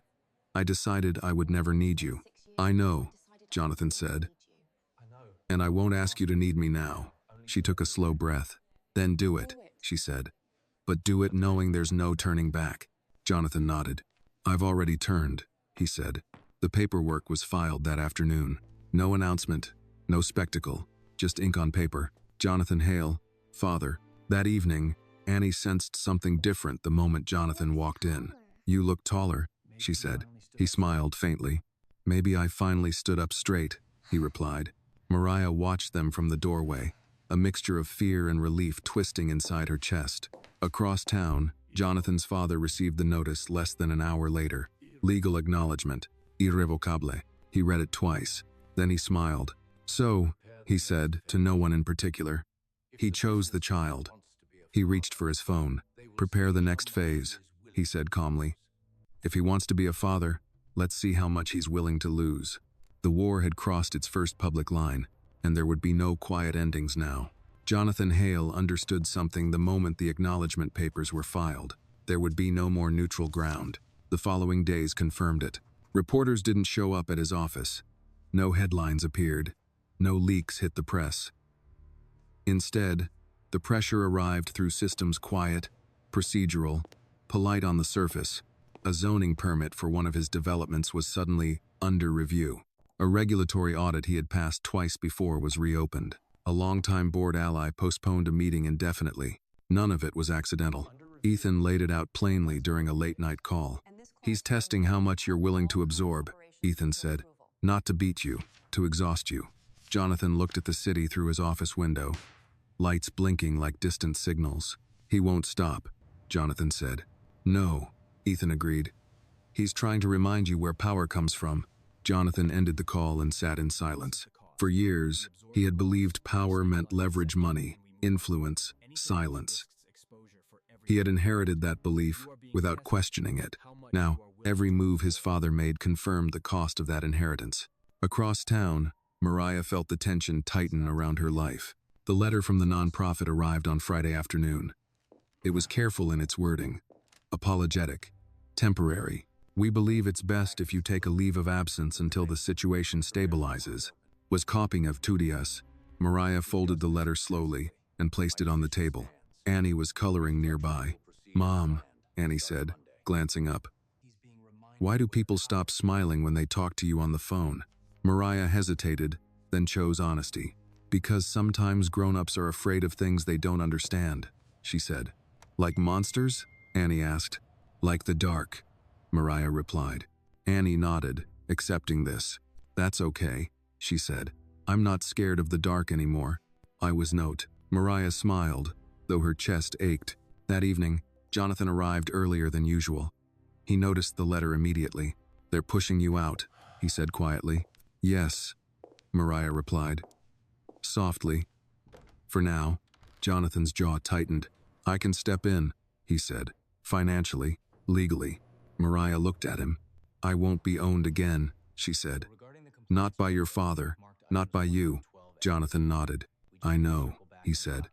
I decided I would never need you. I know, Jonathan said. And I won't ask you to need me now. She took a slow breath. Then do it, she said. But do it knowing there's no turning back. Jonathan nodded. I've already turned, he said. The paperwork was filed that afternoon. No announcement, no spectacle, just ink on paper. Jonathan Hale, father. That evening, Annie sensed something different the moment Jonathan walked in. You look taller, she said. He smiled faintly. Maybe I finally stood up straight, he replied. Mariah watched them from the doorway, a mixture of fear and relief twisting inside her chest. Across town, Jonathan's father received the notice less than an hour later. Legal acknowledgement, irrevocable. He read it twice. Then he smiled. So, he said, to no one in particular. He chose the child. He reached for his phone. Prepare the next phase, he said calmly. If he wants to be a father, let's see how much he's willing to lose. The war had crossed its first public line, and there would be no quiet endings now. Jonathan Hale understood something the moment the acknowledgement papers were filed. There would be no more neutral ground. The following days confirmed it. Reporters didn't show up at his office. No headlines appeared. No leaks hit the press. Instead, the pressure arrived through systems quiet, procedural, polite on the surface. A zoning permit for one of his developments was suddenly under review. A regulatory audit he had passed twice before was reopened. A longtime board ally postponed a meeting indefinitely. None of it was accidental. Ethan laid it out plainly during a late-night call. He's testing how much you're willing to absorb, Ethan said. Not to beat you, to exhaust you. Jonathan looked at the city through his office window, lights blinking like distant signals. He won't stop, Jonathan said. No, Ethan agreed. He's trying to remind you where power comes from. Jonathan ended the call and sat in silence. For years, he had believed power meant leverage money, influence, silence. He had inherited that belief without questioning it. Now, every move his father made confirmed the cost of that inheritance. Across town, Mariah felt the tension tighten around her life. The letter from the nonprofit arrived on Friday afternoon. It was careful in its wording. Apologetic. Temporary. We believe it's best if you take a leave of absence until the situation stabilizes. Was copying of Tudias. Mariah folded the letter slowly and placed it on the table. Annie was coloring nearby. Mom, Annie said, glancing up. Why do people stop smiling when they talk to you on the phone? Mariah hesitated, then chose honesty. Because sometimes grown-ups are afraid of things they don't understand, she said. Like monsters? Annie asked. Like the dark, Mariah replied. Annie nodded, accepting this. That's okay, she said. I'm not scared of the dark anymore. I was not. Mariah smiled, though her chest ached. That evening, Jonathan arrived earlier than usual. He noticed the letter immediately. They're pushing you out, he said quietly. Yes, Mariah replied. Softly. For now, Jonathan's jaw tightened. I can step in, he said. Financially, legally. Mariah looked at him. I won't be owned again, she said. Not by your father, not by you. Jonathan nodded. I know, he said.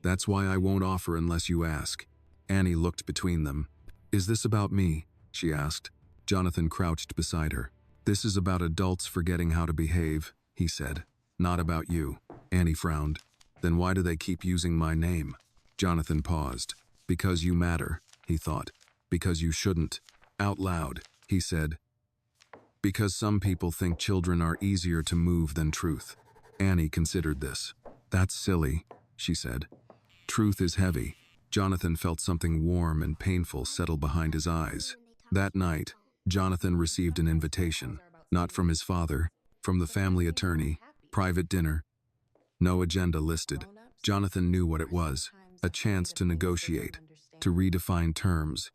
That's why I won't offer unless you ask. Annie looked between them. Is this about me? She asked. Jonathan crouched beside her. This is about adults forgetting how to behave, he said. Not about you. Annie frowned. Then why do they keep using my name? Jonathan paused. Because you matter, he thought. Because you shouldn't. Out loud, he said. Because some people think children are easier to move than truth. Annie considered this. That's silly, she said. Truth is heavy. Jonathan felt something warm and painful settle behind his eyes. That night, Jonathan received an invitation, not from his father, from the family attorney, private dinner. No agenda listed. Jonathan knew what it was, a chance to negotiate, to redefine terms,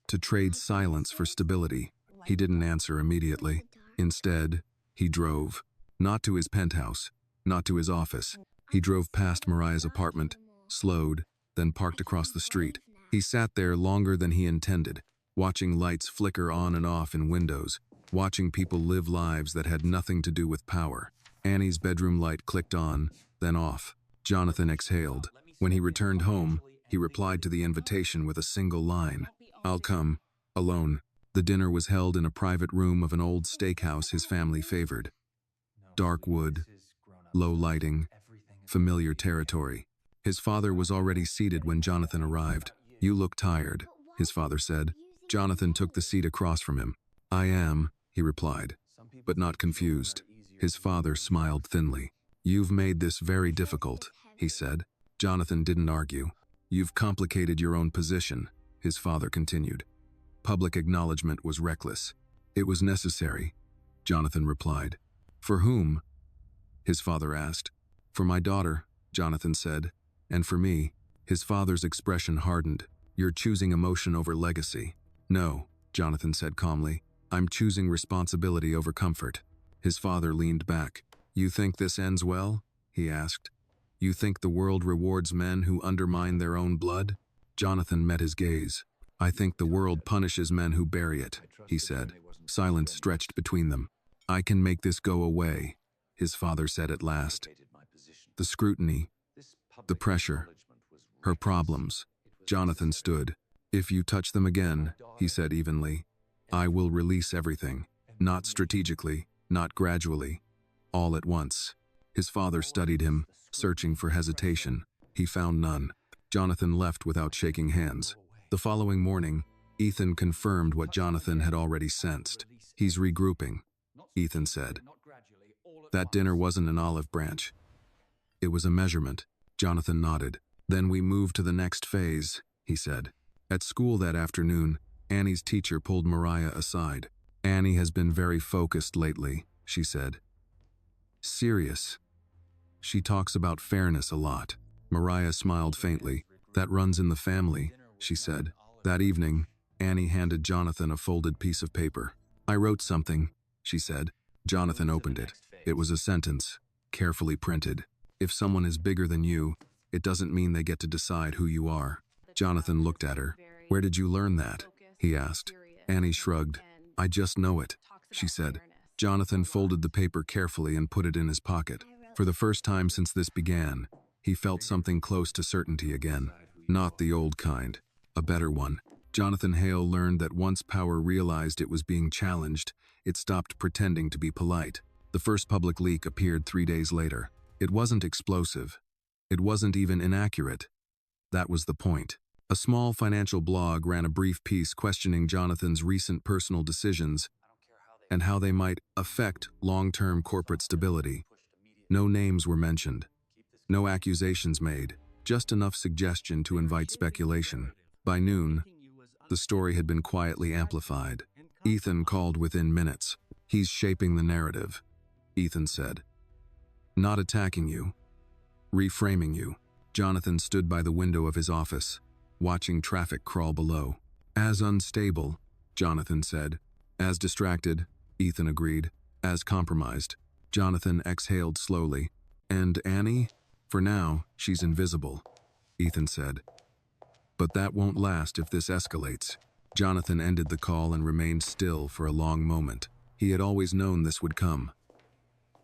to trade silence for stability. He didn't answer immediately. Instead, he drove. Not to his penthouse, not to his office. He drove past Mariah's apartment, slowed, then parked across the street. He sat there longer than he intended, watching lights flicker on and off in windows, watching people live lives that had nothing to do with power. Annie's bedroom light clicked on, then off. Jonathan exhaled. When he returned home, he replied to the invitation with a single line. I'll come, alone. The dinner was held in a private room of an old steakhouse his family favored. Dark wood, low lighting, familiar territory. His father was already seated when Jonathan arrived. You look tired, his father said. Jonathan took the seat across from him. I am, he replied, but not confused. His father smiled thinly. You've made this very difficult, he said. Jonathan didn't argue. You've complicated your own position, his father continued. Public acknowledgement was reckless. It was necessary, Jonathan replied. For whom? His father asked. For my daughter, Jonathan said. And for me. His father's expression hardened. You're choosing emotion over legacy. No, Jonathan said calmly. I'm choosing responsibility over comfort. His father leaned back. You think this ends well? He asked. You think the world rewards men who undermine their own blood? Jonathan met his gaze. I think the world punishes men who bury it, he said. Silence stretched between them. I can make this go away, his father said at last. The scrutiny, the pressure, her problems. Jonathan stood. If you touch them again, he said evenly, I will release everything. Not strategically, not gradually, all at once. His father studied him, searching for hesitation. He found none. Jonathan left without shaking hands. The following morning, Ethan confirmed what Jonathan had already sensed. He's regrouping, Ethan said. That dinner wasn't an olive branch. It was a measurement. Jonathan nodded. Then we moved to the next phase, he said. At school that afternoon, Annie's teacher pulled Mariah aside. Annie has been very focused lately, she said. Serious. She talks about fairness a lot. Mariah smiled faintly. That runs in the family, she said. That evening, Annie handed Jonathan a folded piece of paper. I wrote something, she said. Jonathan opened it. It was a sentence, carefully printed. If someone is bigger than you, it doesn't mean they get to decide who you are. Jonathan looked at her. Where did you learn that? He asked. Annie shrugged. I just know it, she said. Jonathan folded the paper carefully and put it in his pocket. For the first time since this began, he felt something close to certainty again. Not the old kind, a better one. Jonathan Hale learned that once power realized it was being challenged, it stopped pretending to be polite. The first public leak appeared 3 days later. It wasn't explosive. It wasn't even inaccurate. That was the point. A small financial blog ran a brief piece questioning Jonathan's recent personal decisions and how they might affect long-term corporate stability. No names were mentioned. No accusations made. Just enough suggestion to invite speculation. By noon, the story had been quietly amplified. Ethan called within minutes. He's shaping the narrative, Ethan said. Not attacking you, reframing you. Jonathan stood by the window of his office, watching traffic crawl below. As unstable, Jonathan said. As distracted, Ethan agreed. As compromised. Jonathan exhaled slowly. And Annie? For now, she's invisible, Ethan said. But that won't last if this escalates. Jonathan ended the call and remained still for a long moment. He had always known this would come.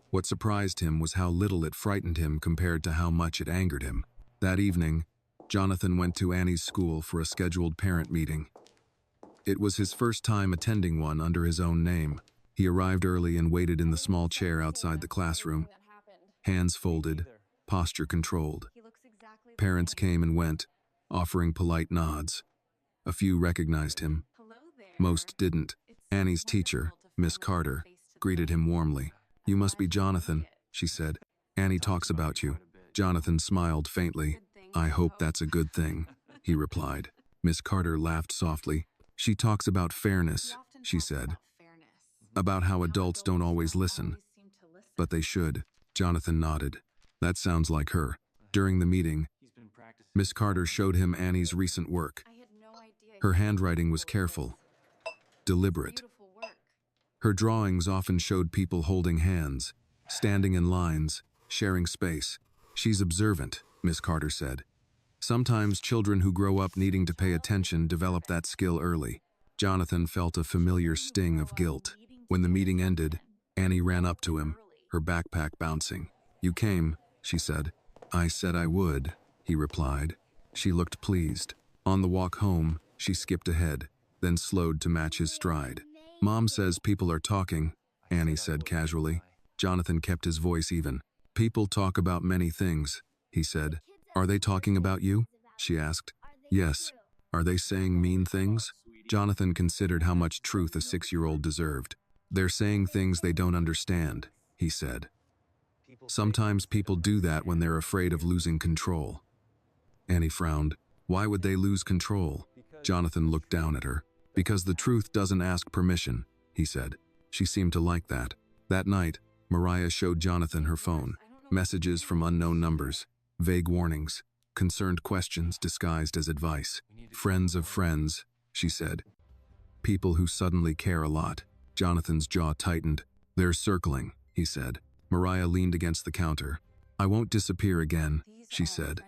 What surprised him was how little it frightened him compared to how much it angered him. That evening, Jonathan went to Annie's school for a scheduled parent meeting. It was his first time attending one under his own name. He arrived early and waited in the small chair outside the classroom, hands folded, posture controlled. Parents came and went, offering polite nods. A few recognized him. Most didn't. Annie's teacher, Miss Carter, greeted him warmly. "You must be Jonathan," she said. "Annie talks about you." Jonathan smiled faintly. "I hope that's a good thing," he replied. Miss Carter laughed softly. "She talks about fairness," she said. "About how adults don't always listen. But they should." Jonathan nodded. "That sounds like her." During the meeting, Miss Carter showed him Annie's recent work. Her handwriting was careful, deliberate. Her drawings often showed people holding hands, standing in lines, sharing space. "She's observant," Miss Carter said. "Sometimes children who grow up needing to pay attention develop that skill early." Jonathan felt a familiar sting of guilt. When the meeting ended, Annie ran up to him, her backpack bouncing. "You came," she said. "I said I would," he replied. She looked pleased. On the walk home, she skipped ahead, then slowed to match his stride. "Mom says people are talking," Annie said casually. Jonathan kept his voice even. "People talk about many things," he said. "Are they talking about you?" she asked. "Yes." "Are they saying mean things?" Jonathan considered how much truth a 6-year-old deserved. "They're saying things they don't understand," he said. "Sometimes people do that when they're afraid of losing control." Annie frowned. "Why would they lose control?" Jonathan looked down at her. "Because the truth doesn't ask permission," he said. She seemed to like that. That night, Mariah showed Jonathan her phone. Messages from unknown numbers, vague warnings, concerned questions disguised as advice. "Friends of friends," she said. "People who suddenly care a lot." Jonathan's jaw tightened. "They're circling," he said. Mariah leaned against the counter. "I won't disappear again," she said.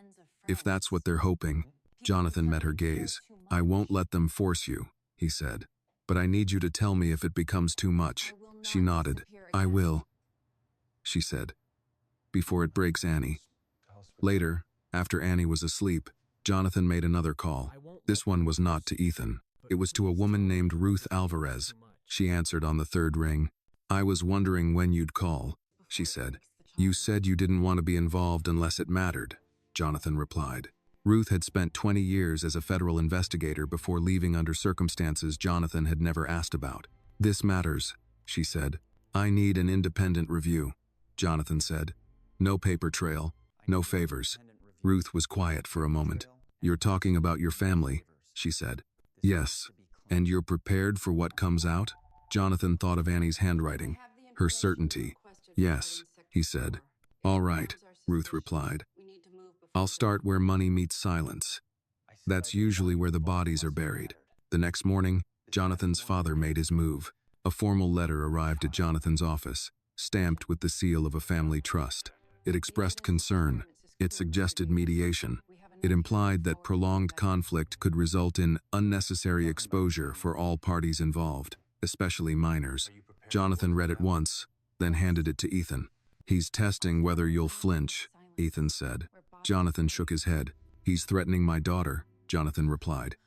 "If that's what they're hoping." Jonathan met her gaze. "I won't let them force you," he said. "But I need you to tell me if it becomes too much." She nodded. "I will," she said, "before it breaks Annie." Later, after Annie was asleep, Jonathan made another call. This one was not to Ethan. It was to a woman named Ruth Alvarez. She answered on the third ring. "I was wondering when you'd call," she said. "You said you didn't want to be involved unless it mattered," Jonathan replied. Ruth had spent 20 years as a federal investigator before leaving under circumstances Jonathan had never asked about. "This matters," she said. "I need an independent review," Jonathan said. "No paper trail, no favors." Ruth was quiet for a moment. "You're talking about your family," she said. "Yes. And you're prepared for what comes out?" Jonathan thought of Annie's handwriting, her certainty. "Yes," he said. "All right," Ruth replied. "I'll start where money meets silence. That's usually where the bodies are buried." The next morning, Jonathan's father made his move. A formal letter arrived at Jonathan's office, stamped with the seal of a family trust. It expressed concern. It suggested mediation. It implied that prolonged conflict could result in unnecessary exposure for all parties involved, especially minors. Jonathan read it once, then handed it to Ethan. "He's testing whether you'll flinch," Ethan said. Jonathan shook his head. "He's threatening my daughter," Jonathan replied.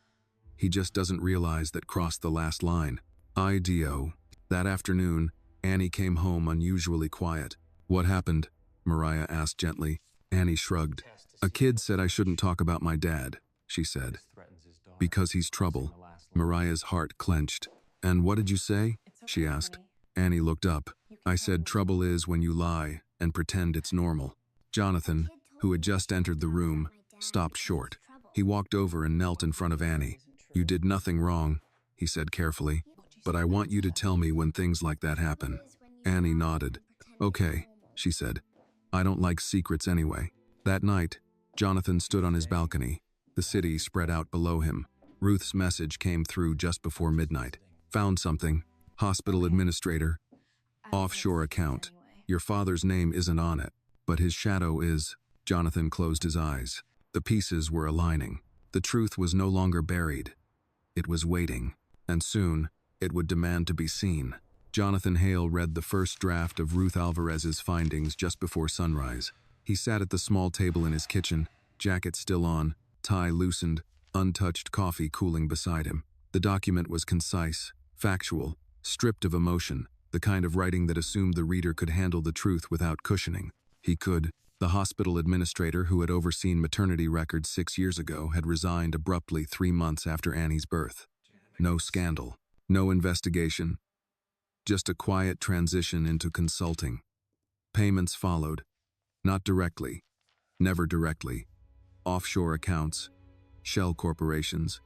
"He just doesn't realize that crossed the last line." IDO. That afternoon, Annie came home unusually quiet. "What happened?" Mariah asked gently. Annie shrugged. "A kid said I shouldn't talk about my dad," she said. "Because he's trouble." Mariah's heart clenched. "And what did you say?" she asked. Annie looked up. "I said trouble is when you lie and pretend it's normal." Jonathan, who had just entered the room, stopped short. He walked over and knelt in front of Annie. "You did nothing wrong," he said carefully. "But I want you to tell me when things like that happen." Annie nodded. "Okay," she said. "I don't like secrets anyway." That night, Jonathan stood on his balcony. The city spread out below him. Ruth's message came through just before midnight. "Found something. Hospital administrator. Offshore account. Your father's name isn't on it, but his shadow is." Jonathan closed his eyes. The pieces were aligning. The truth was no longer buried. It was waiting, and soon, it would demand to be seen. Jonathan Hale read the first draft of Ruth Alvarez's findings just before sunrise. He sat at the small table in his kitchen, jacket still on, tie loosened, untouched coffee cooling beside him. The document was concise, factual, stripped of emotion. the kind of writing that assumed the reader could handle the truth without cushioning. He could. The hospital administrator who had overseen maternity records 6 years ago had resigned abruptly 3 months after Annie's birth. No scandal, no investigation, just a quiet transition into consulting. Payments followed, not directly, never directly. Offshore accounts, shell corporations,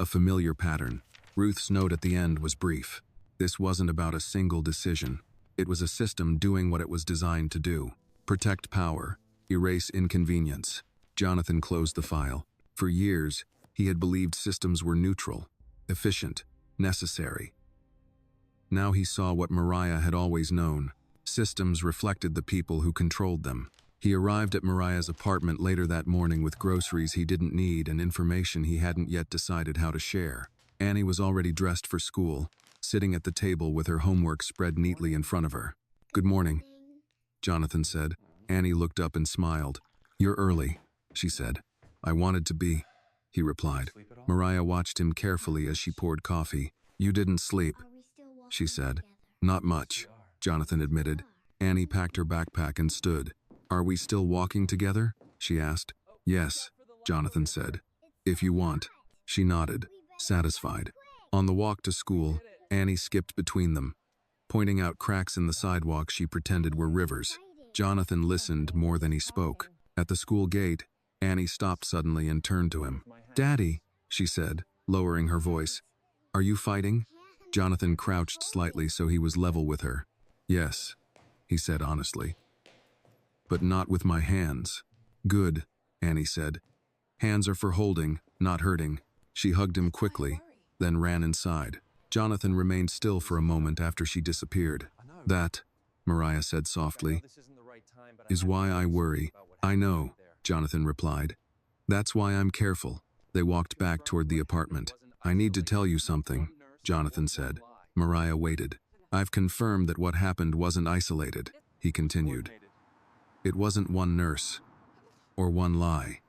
a familiar pattern. Ruth's note at the end was brief. This wasn't about a single decision. It was a system doing what it was designed to do. Protect power, erase inconvenience. Jonathan closed the file. For years, he had believed systems were neutral, efficient, necessary. Now he saw what Mariah had always known. Systems reflected the people who controlled them. He arrived at Mariah's apartment later that morning with groceries he didn't need and information he hadn't yet decided how to share. Annie was already dressed for school, sitting at the table with her homework spread neatly in front of her. "Good morning," Jonathan said. Annie looked up and smiled. "You're early," she said. "I wanted to be," he replied. Mariah watched him carefully as she poured coffee. "You didn't sleep," she said. "Not much," Jonathan admitted. Annie packed her backpack and stood. "Are we still walking together?" she asked. "Yes," Jonathan said. "If you want." She nodded, satisfied. On the walk to school, Annie skipped between them, pointing out cracks in the sidewalk she pretended were rivers. Jonathan listened more than he spoke. At the school gate, Annie stopped suddenly and turned to him. "Daddy," she said, lowering her voice. "Are you fighting?" Jonathan crouched slightly so he was level with her. "Yes," he said honestly. "But not with my hands." "Good," Annie said. "Hands are for holding, not hurting." She hugged him quickly, then ran inside. Jonathan remained still for a moment after she disappeared. "That," Mariah said softly, "is why I worry." "I know," Jonathan replied. "That's why I'm careful." They walked back toward the apartment. "I need to tell you something," Jonathan said. Mariah waited. "I've confirmed that what happened wasn't isolated," he continued. "It wasn't one nurse, or one lie.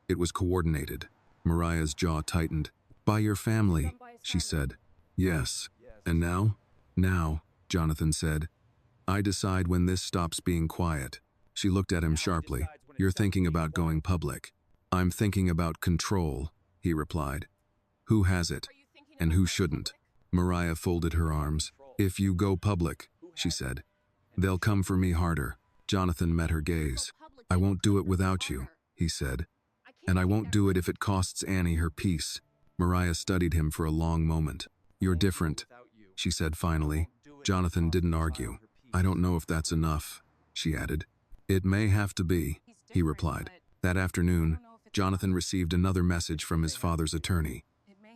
It was coordinated." Mariah's jaw tightened. "By your family," she said. "Yes. And now?" "Now," Jonathan said, "I decide when this stops being quiet." She looked at him sharply. "You're thinking about going public." "I'm thinking about control," he replied. "Who has it, and who shouldn't?" Mariah folded her arms. "If you go public," she said, "they'll come for me harder." Jonathan met her gaze. "I won't do it without you," he said. "And I won't do it if it costs Annie her peace." Mariah studied him for a long moment. "You're different," she said finally. Jonathan didn't argue. "I don't know if that's enough," she added. "It may have to be," he replied. That afternoon, Jonathan received another message from his father's attorney.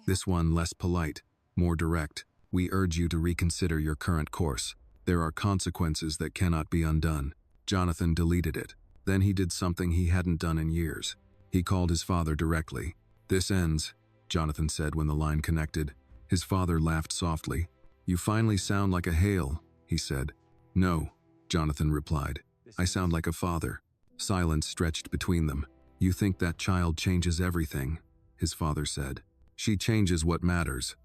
This one less polite, more direct. "We urge you to reconsider your current course. There are consequences that cannot be undone." Jonathan deleted it. Then he did something he hadn't done in years. He called his father directly. "This ends," Jonathan said when the line connected. His father laughed softly. "You finally sound like a Hale," he said. "No," Jonathan replied. "I sound like a father." Silence stretched between them. "You think that child changes everything," his father said. "She changes what matters,"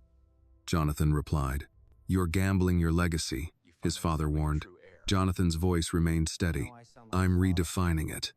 Jonathan replied. "You're gambling your legacy," his father warned. Jonathan's voice remained steady. "I'm redefining it."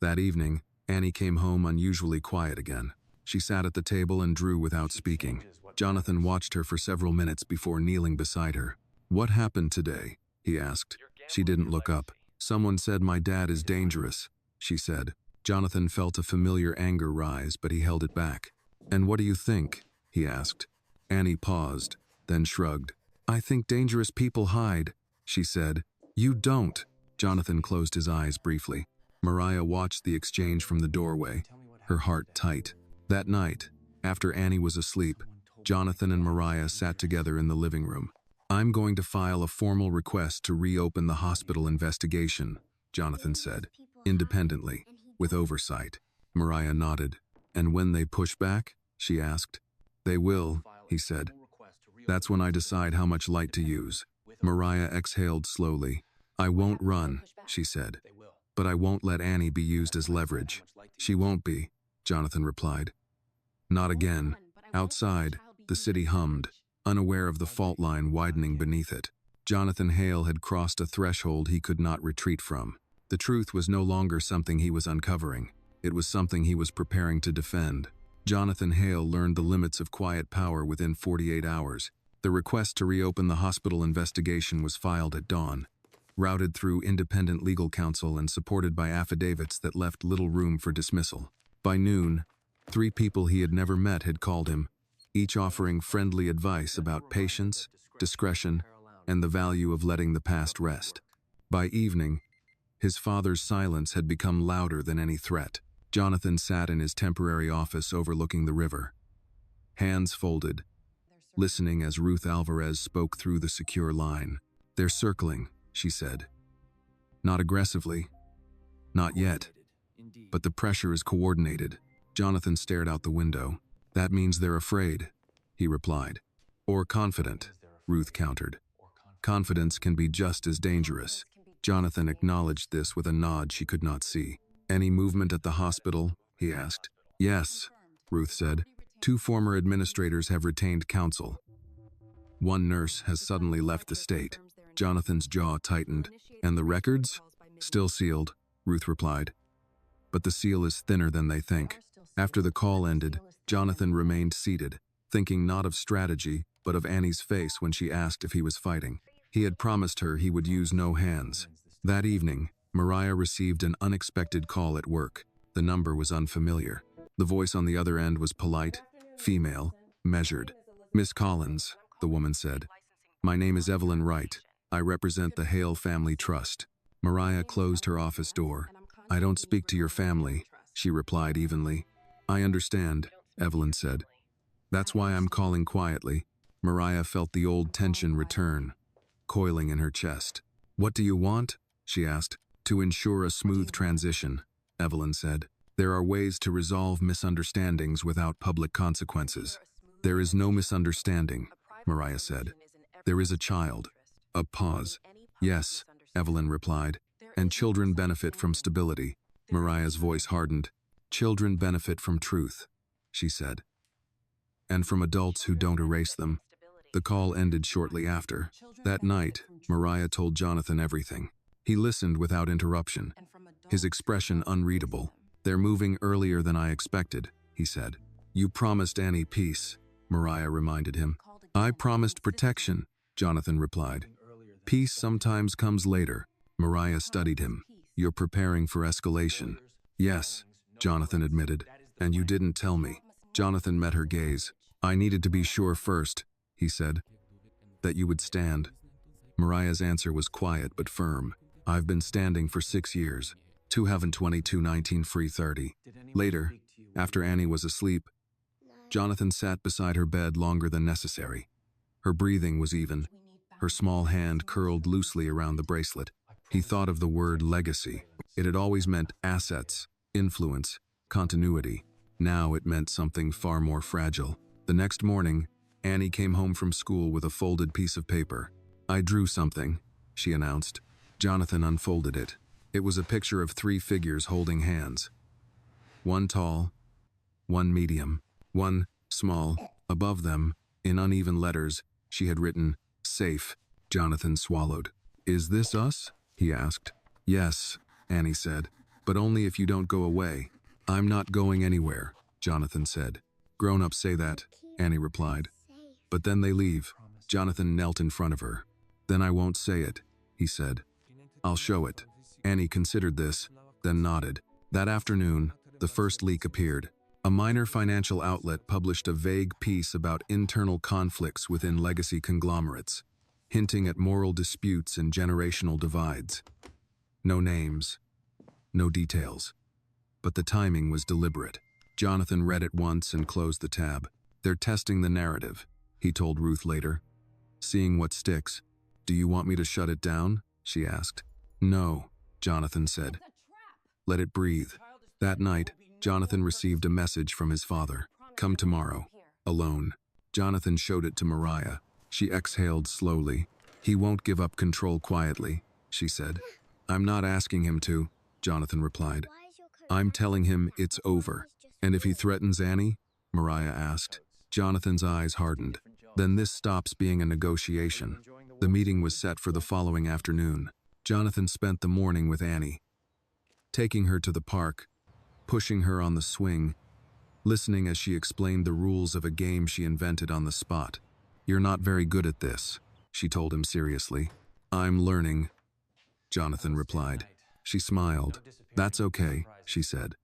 That evening, Annie came home unusually quiet again. She sat at the table and drew without speaking. Jonathan watched her for several minutes before kneeling beside her. "What happened today?" he asked. She didn't look up. "Someone said my dad is dangerous," she said. Jonathan felt a familiar anger rise, but he held it back. "And what do you think?" he asked. Annie paused, then shrugged. "I think dangerous people hide," she said. "You don't." Jonathan closed his eyes briefly. Mariah watched the exchange from the doorway, her heart tight. That night, after Annie was asleep, Jonathan and Mariah sat together in the living room. "I'm going to file a formal request to reopen the hospital investigation," Jonathan said, independently, with oversight. Mariah nodded. "And when they push back?" she asked. "They will," he said. "That's when I decide how much light to use." Mariah exhaled slowly. "I won't run," she said. "But I won't let Annie be used as leverage." "She won't be," Jonathan replied. Not again. Outside, the city hummed. unaware of the fault line widening beneath it. Jonathan Hale had crossed a threshold he could not retreat from. The truth was no longer something he was uncovering. It was something he was preparing to defend. Jonathan Hale learned the limits of quiet power within 48 hours. The request to reopen the hospital investigation was filed at dawn, routed through independent legal counsel and supported by affidavits that left little room for dismissal. By noon, 3 people he had never met had called him, each offering friendly advice about patience, discretion, and the value of letting the past rest. By evening, his father's silence had become louder than any threat. Jonathan sat in his temporary office overlooking the river, hands folded, listening as Ruth Alvarez spoke through the secure line. "They're circling," she said. "Not aggressively. Not yet. But the pressure is coordinated." Jonathan stared out the window. "That means they're afraid," he replied. "Or confident," Ruth countered. "Confidence can be just as dangerous." Jonathan acknowledged this with a nod she could not see. "Any movement at the hospital?" he asked. "Yes," Ruth said. "2 former administrators have retained counsel. 1 nurse has suddenly left the state." Jonathan's jaw tightened. "And the records?" "Still sealed," Ruth replied. "But the seal is thinner than they think." After the call ended, Jonathan remained seated, thinking not of strategy, but of Annie's face when she asked if he was fighting. He had promised her he would use no hands. That evening, Mariah received an unexpected call at work. The number was unfamiliar. The voice on the other end was polite, female, measured. "Miss Collins," the woman said. "My name is Evelyn Wright. I represent the Hale Family Trust." Mariah closed her office door. "I don't speak to your family," she replied evenly. "I understand," Evelyn said. "That's why I'm calling quietly." Mariah felt the old tension return, coiling in her chest. "What do you want?" she asked. "To ensure a smooth transition," Evelyn said. "There are ways to resolve misunderstandings without public consequences." "There is no misunderstanding," Mariah said. "There is a child." A pause. "Yes," Evelyn replied. "And children benefit from stability." Mariah's voice hardened. "Children benefit from truth," she said. "And from adults who don't erase them." The call ended shortly after. That night, Mariah told Jonathan everything. He listened without interruption, his expression unreadable. "They're moving earlier than I expected," he said. "You promised Annie peace," Mariah reminded him. "I promised protection," Jonathan replied. "Peace sometimes comes later." Mariah studied him. "You're preparing for escalation." "Yes," Jonathan admitted. "And you didn't tell me." Jonathan met her gaze. "I needed to be sure first," he said, "that you would stand." Mariah's answer was quiet but firm. "I've been standing for 6 years. 2/22/19 free 30. Later, after Annie was asleep, Jonathan sat beside her bed longer than necessary. Her breathing was even. Her small hand curled loosely around the bracelet. He thought of the word legacy. It had always meant assets, influence, continuity. Now it meant something far more fragile. The next morning, Annie came home from school with a folded piece of paper. "I drew something," she announced. Jonathan unfolded it. It was a picture of 3 figures holding hands. One tall, one medium, one small. Above them, in uneven letters, she had written, "Safe." Jonathan swallowed. "Is this us?" he asked. "Yes," Annie said, "but only if you don't go away." "I'm not going anywhere," Jonathan said. "Grown-ups say that," Annie replied. "But then they leave." Jonathan knelt in front of her. "Then I won't say it," he said. "I'll show it." Annie considered this, then nodded. That afternoon, the first leak appeared. A minor financial outlet published a vague piece about internal conflicts within legacy conglomerates, hinting at moral disputes and generational divides. No names, no details. But the timing was deliberate. Jonathan read it once and closed the tab. "They're testing the narrative," he told Ruth later. "Seeing what sticks." "Do you want me to shut it down?" she asked. "No," Jonathan said. "Let it breathe." That night, Jonathan received a message from his father. "Come tomorrow." Alone. Jonathan showed it to Mariah. She exhaled slowly. "He won't give up control quietly," she said. "I'm not asking him to," Jonathan replied. "I'm telling him it's over." "And if he threatens Annie?" Mariah asked. Jonathan's eyes hardened. Then this stops being a negotiation. The meeting was set for the following afternoon. Jonathan spent the morning with Annie, taking her to the park, pushing her on the swing, listening as she explained the rules of a game she invented on the spot. "You're not very good at this," she told him seriously. "I'm learning," Jonathan replied. She smiled. "That's okay," she said.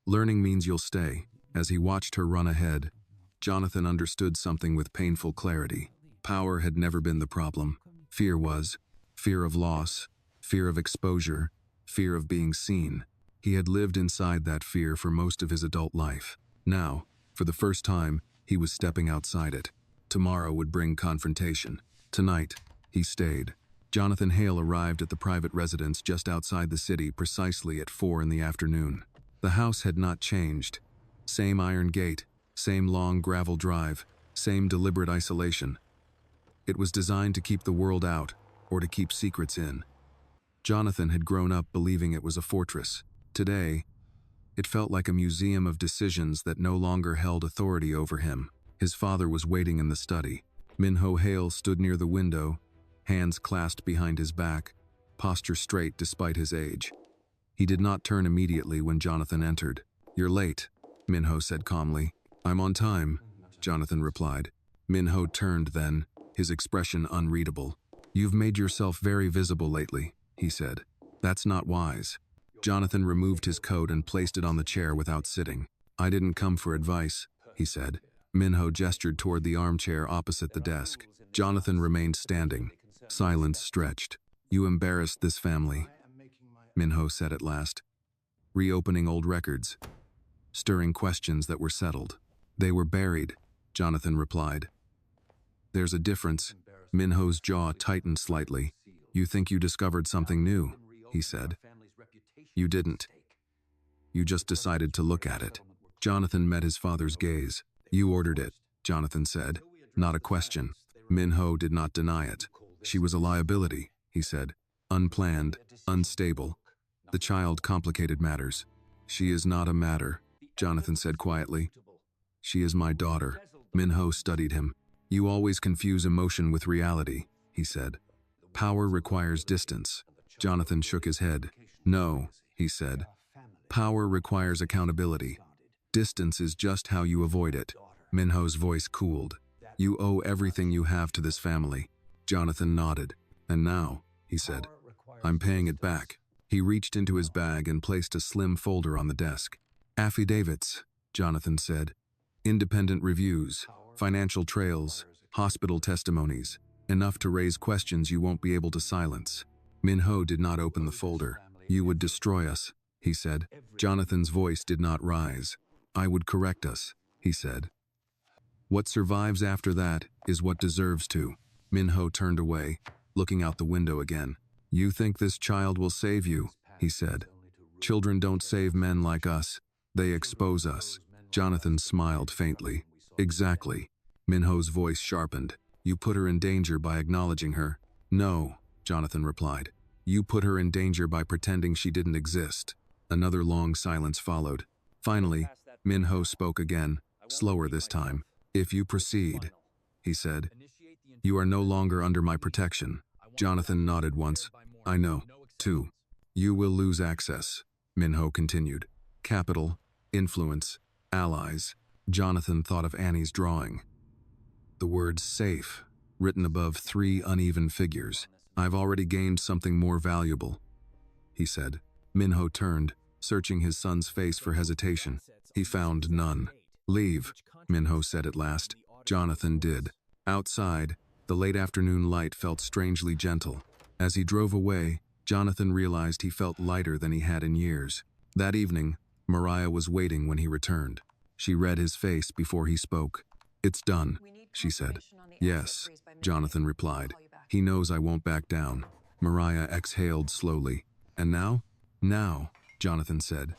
"Learning means you'll stay." As he watched her run ahead, Jonathan understood something with painful clarity. Power had never been the problem. Fear was. Fear of loss, fear of exposure, fear of being seen. He had lived inside that fear for most of his adult life. Now, for the first time, he was stepping outside it. Tomorrow would bring confrontation. Tonight, he stayed. Jonathan Hale arrived at the private residence just outside the city precisely at 4 in the afternoon. The house had not changed. Same iron gate, same long gravel drive, same deliberate isolation. It was designed to keep the world out, or to keep secrets in. Jonathan had grown up believing it was a fortress. Today, it felt like a museum of decisions that no longer held authority over him. His father was waiting in the study. Minho Hale stood near the window, hands clasped behind his back, posture straight despite his age. He did not turn immediately when Jonathan entered. "You're late," Minho said calmly. "I'm on time," Jonathan replied. Minho turned then, his expression unreadable. "You've made yourself very visible lately," he said. "That's not wise." Jonathan removed his coat and placed it on the chair without sitting. "I didn't come for advice," he said. Minho gestured toward the armchair opposite the desk. Jonathan remained standing. Silence stretched. "You embarrassed this family," Minho said at last. "Reopening old records, stirring questions that were settled." "They were buried," Jonathan replied. "There's a difference." Minho's jaw tightened slightly. "You think you discovered something new," he said. "You didn't. You just decided to look at it." Jonathan met his father's gaze. "You ordered it," Jonathan said. "Not a question." Minho did not deny it. "She was a liability," he said. "Unplanned, unstable. The child complicated matters." "She is not a matter," Jonathan said quietly. "She is my daughter." Minho studied him. "You always confuse emotion with reality," he said. "Power requires distance." Jonathan shook his head. "No," he said. "Power requires accountability. Distance is just how you avoid it." Minho's voice cooled. "You owe everything you have to this family." Jonathan nodded. "And now," he said, "I'm paying it back." He reached into his bag and placed a slim folder on the desk. "Affidavits," Jonathan said. "Independent reviews, financial trails, hospital testimonies. Enough to raise questions you won't be able to silence." Minho did not open the folder. "You would destroy us," he said. Jonathan's voice did not rise. "I would correct us," he said. "What survives after that is what deserves to." Minho turned away, looking out the window again. "You think this child will save you," he said. "Children don't save men like us. They expose us." Jonathan smiled faintly. "Exactly." Minho's voice sharpened. "You put her in danger by acknowledging her." "No," Jonathan replied. "You put her in danger by pretending she didn't exist." Another long silence followed. Finally, Minho spoke again, slower this time. "If you proceed," he said, "you are no longer under my protection." Jonathan nodded once. "I know. 2. You will lose access," Minho continued. "Capital, influence, allies." Jonathan thought of Annie's drawing. The words "safe" written above 3 uneven figures. "I've already gained something more valuable," he said. Minho turned, searching his son's face for hesitation. He found none. "Leave," Minho said at last. Jonathan did. Outside, the late afternoon light felt strangely gentle. As he drove away, Jonathan realized he felt lighter than he had in years. That evening, Mariah was waiting when he returned. She read his face before he spoke. "It's done," she said. "Yes," Jonathan replied. "He knows I won't back down." Mariah exhaled slowly. "And now?" "Now," Jonathan said,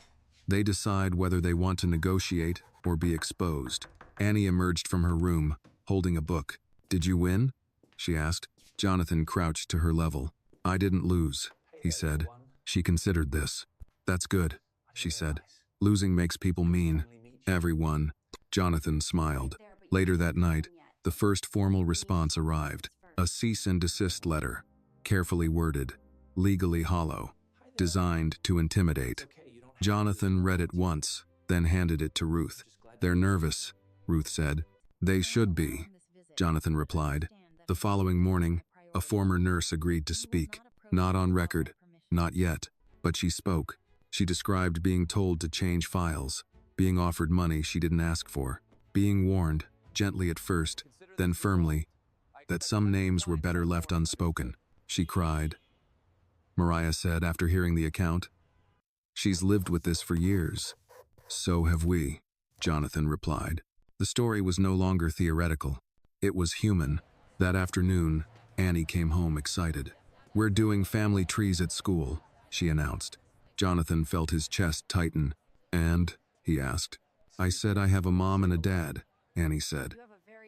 "they decide whether they want to negotiate or be exposed." Annie emerged from her room, holding a book. "Did you win?" she asked. Jonathan crouched to her level. "I didn't lose," he said. She considered this. "That's good," she said. "Losing makes people mean." "Everyone." Jonathan smiled. Later that night, The first formal response arrived, a cease and desist letter, carefully worded, legally hollow, designed to intimidate. Jonathan read it once, then handed it to Ruth. "They're nervous," Ruth said. "They should be," Jonathan replied. The following morning, a former nurse agreed to speak. Not on record, not yet, but she spoke. She described being told to change files, being offered money she didn't ask for, being warned, gently at first, then firmly, that some names were better left unspoken. She cried. Mariah said after hearing the account. "She's lived with this for years." "So have we," Jonathan replied. The story was no longer theoretical. It was human. That afternoon, Annie came home excited. "We're doing family trees at school," she announced. Jonathan felt his chest tighten. "And?" he asked. "I said I have a mom and a dad," Annie said.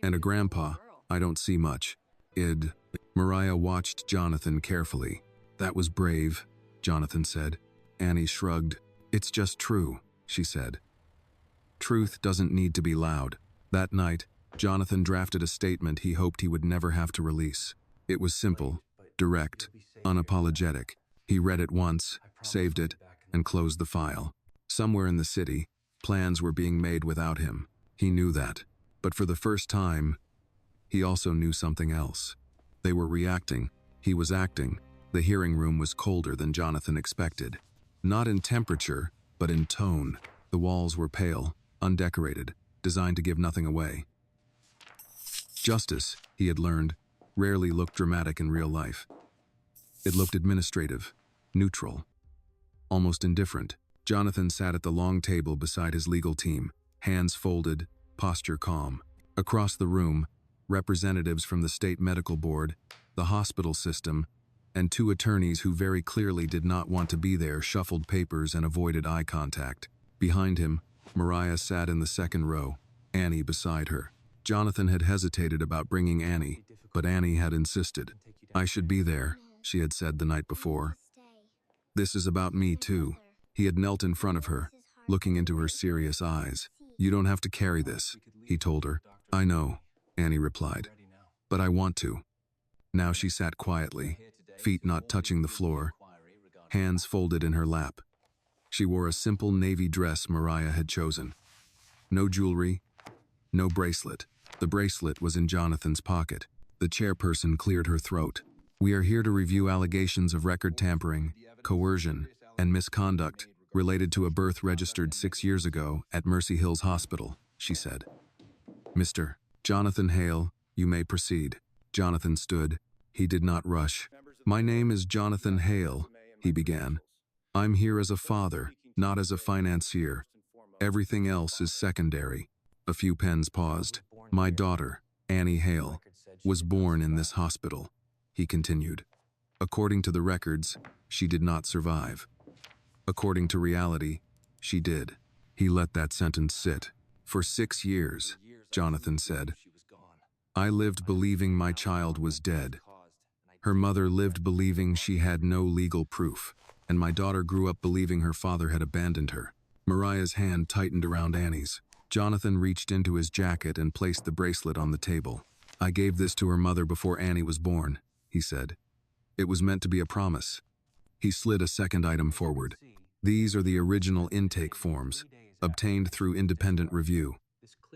"And a grandpa. I don't see much." Mariah watched Jonathan carefully. "That was brave," Jonathan said. Annie shrugged. "It's just true," she said. "Truth doesn't need to be loud." That night, Jonathan drafted a statement he hoped he would never have to release. It was simple, direct, unapologetic. He read it once, saved it, and closed the file. Somewhere in the city, plans were being made without him. He knew that. But for the first time, he also knew something else. They were reacting. He was acting. The hearing room was colder than Jonathan expected. Not in temperature, but in tone. The walls were pale, undecorated, designed to give nothing away. Justice, he had learned, rarely looked dramatic in real life. It looked administrative, neutral, almost indifferent. Jonathan sat at the long table beside his legal team, hands folded, posture calm. Across the room, representatives from the state medical board, the hospital system, and two attorneys who very clearly did not want to be there shuffled papers and avoided eye contact. Behind him, Mariah sat in the second row, Annie beside her. Jonathan had hesitated about bringing Annie, but Annie had insisted. "I should be there," she had said the night before. "This is about me too." He had knelt in front of her, looking into her serious eyes. "You don't have to carry this," he told her. "I know," Annie replied, "but I want to." Now she sat quietly, feet not touching the floor, hands folded in her lap. She wore a simple navy dress Mariah had chosen. No jewelry, no bracelet. The bracelet was in Jonathan's pocket. The chairperson cleared her throat. "We are here to review allegations of record tampering, coercion, and misconduct related to a birth registered 6 years ago at Mercy Hills Hospital," she said. "Mr. Jonathan Hale, you may proceed." Jonathan stood. He did not rush. "My name is Jonathan Hale," he began. "I'm here as a father, not as a financier. Everything else is secondary." A few pens paused. "My daughter, Annie Hale, was born in this hospital," he continued. "According to the records, she did not survive. According to reality, she did." He let that sentence sit. "For 6 years, Jonathan said, I lived believing my child was dead. Her mother lived believing she had no legal proof, and my daughter grew up believing her father had abandoned her." Mariah's hand tightened around Annie's. Jonathan reached into his jacket and placed the bracelet on the table. "I gave this to her mother before Annie was born," he said. "It was meant to be a promise." He slid a second item forward. "These are the original intake forms, obtained through independent review.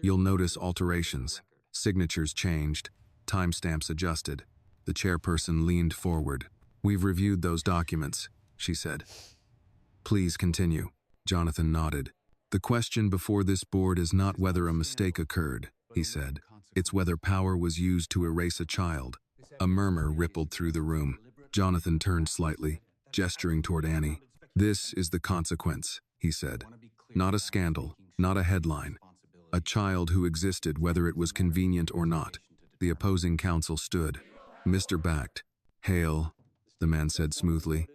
You'll notice alterations. Signatures changed, timestamps adjusted." The chairperson leaned forward. "We've reviewed those documents," she said. "Please continue." Jonathan nodded. "The question before this board is not whether a mistake occurred," he said. "It's whether power was used to erase a child." A murmur rippled through the room. Jonathan turned slightly, gesturing toward Annie. "This is the consequence," he said. "Not a scandal, not a headline. A child who existed whether it was convenient or not." The opposing counsel stood. "Mr. Backed, Hale," the man said smoothly.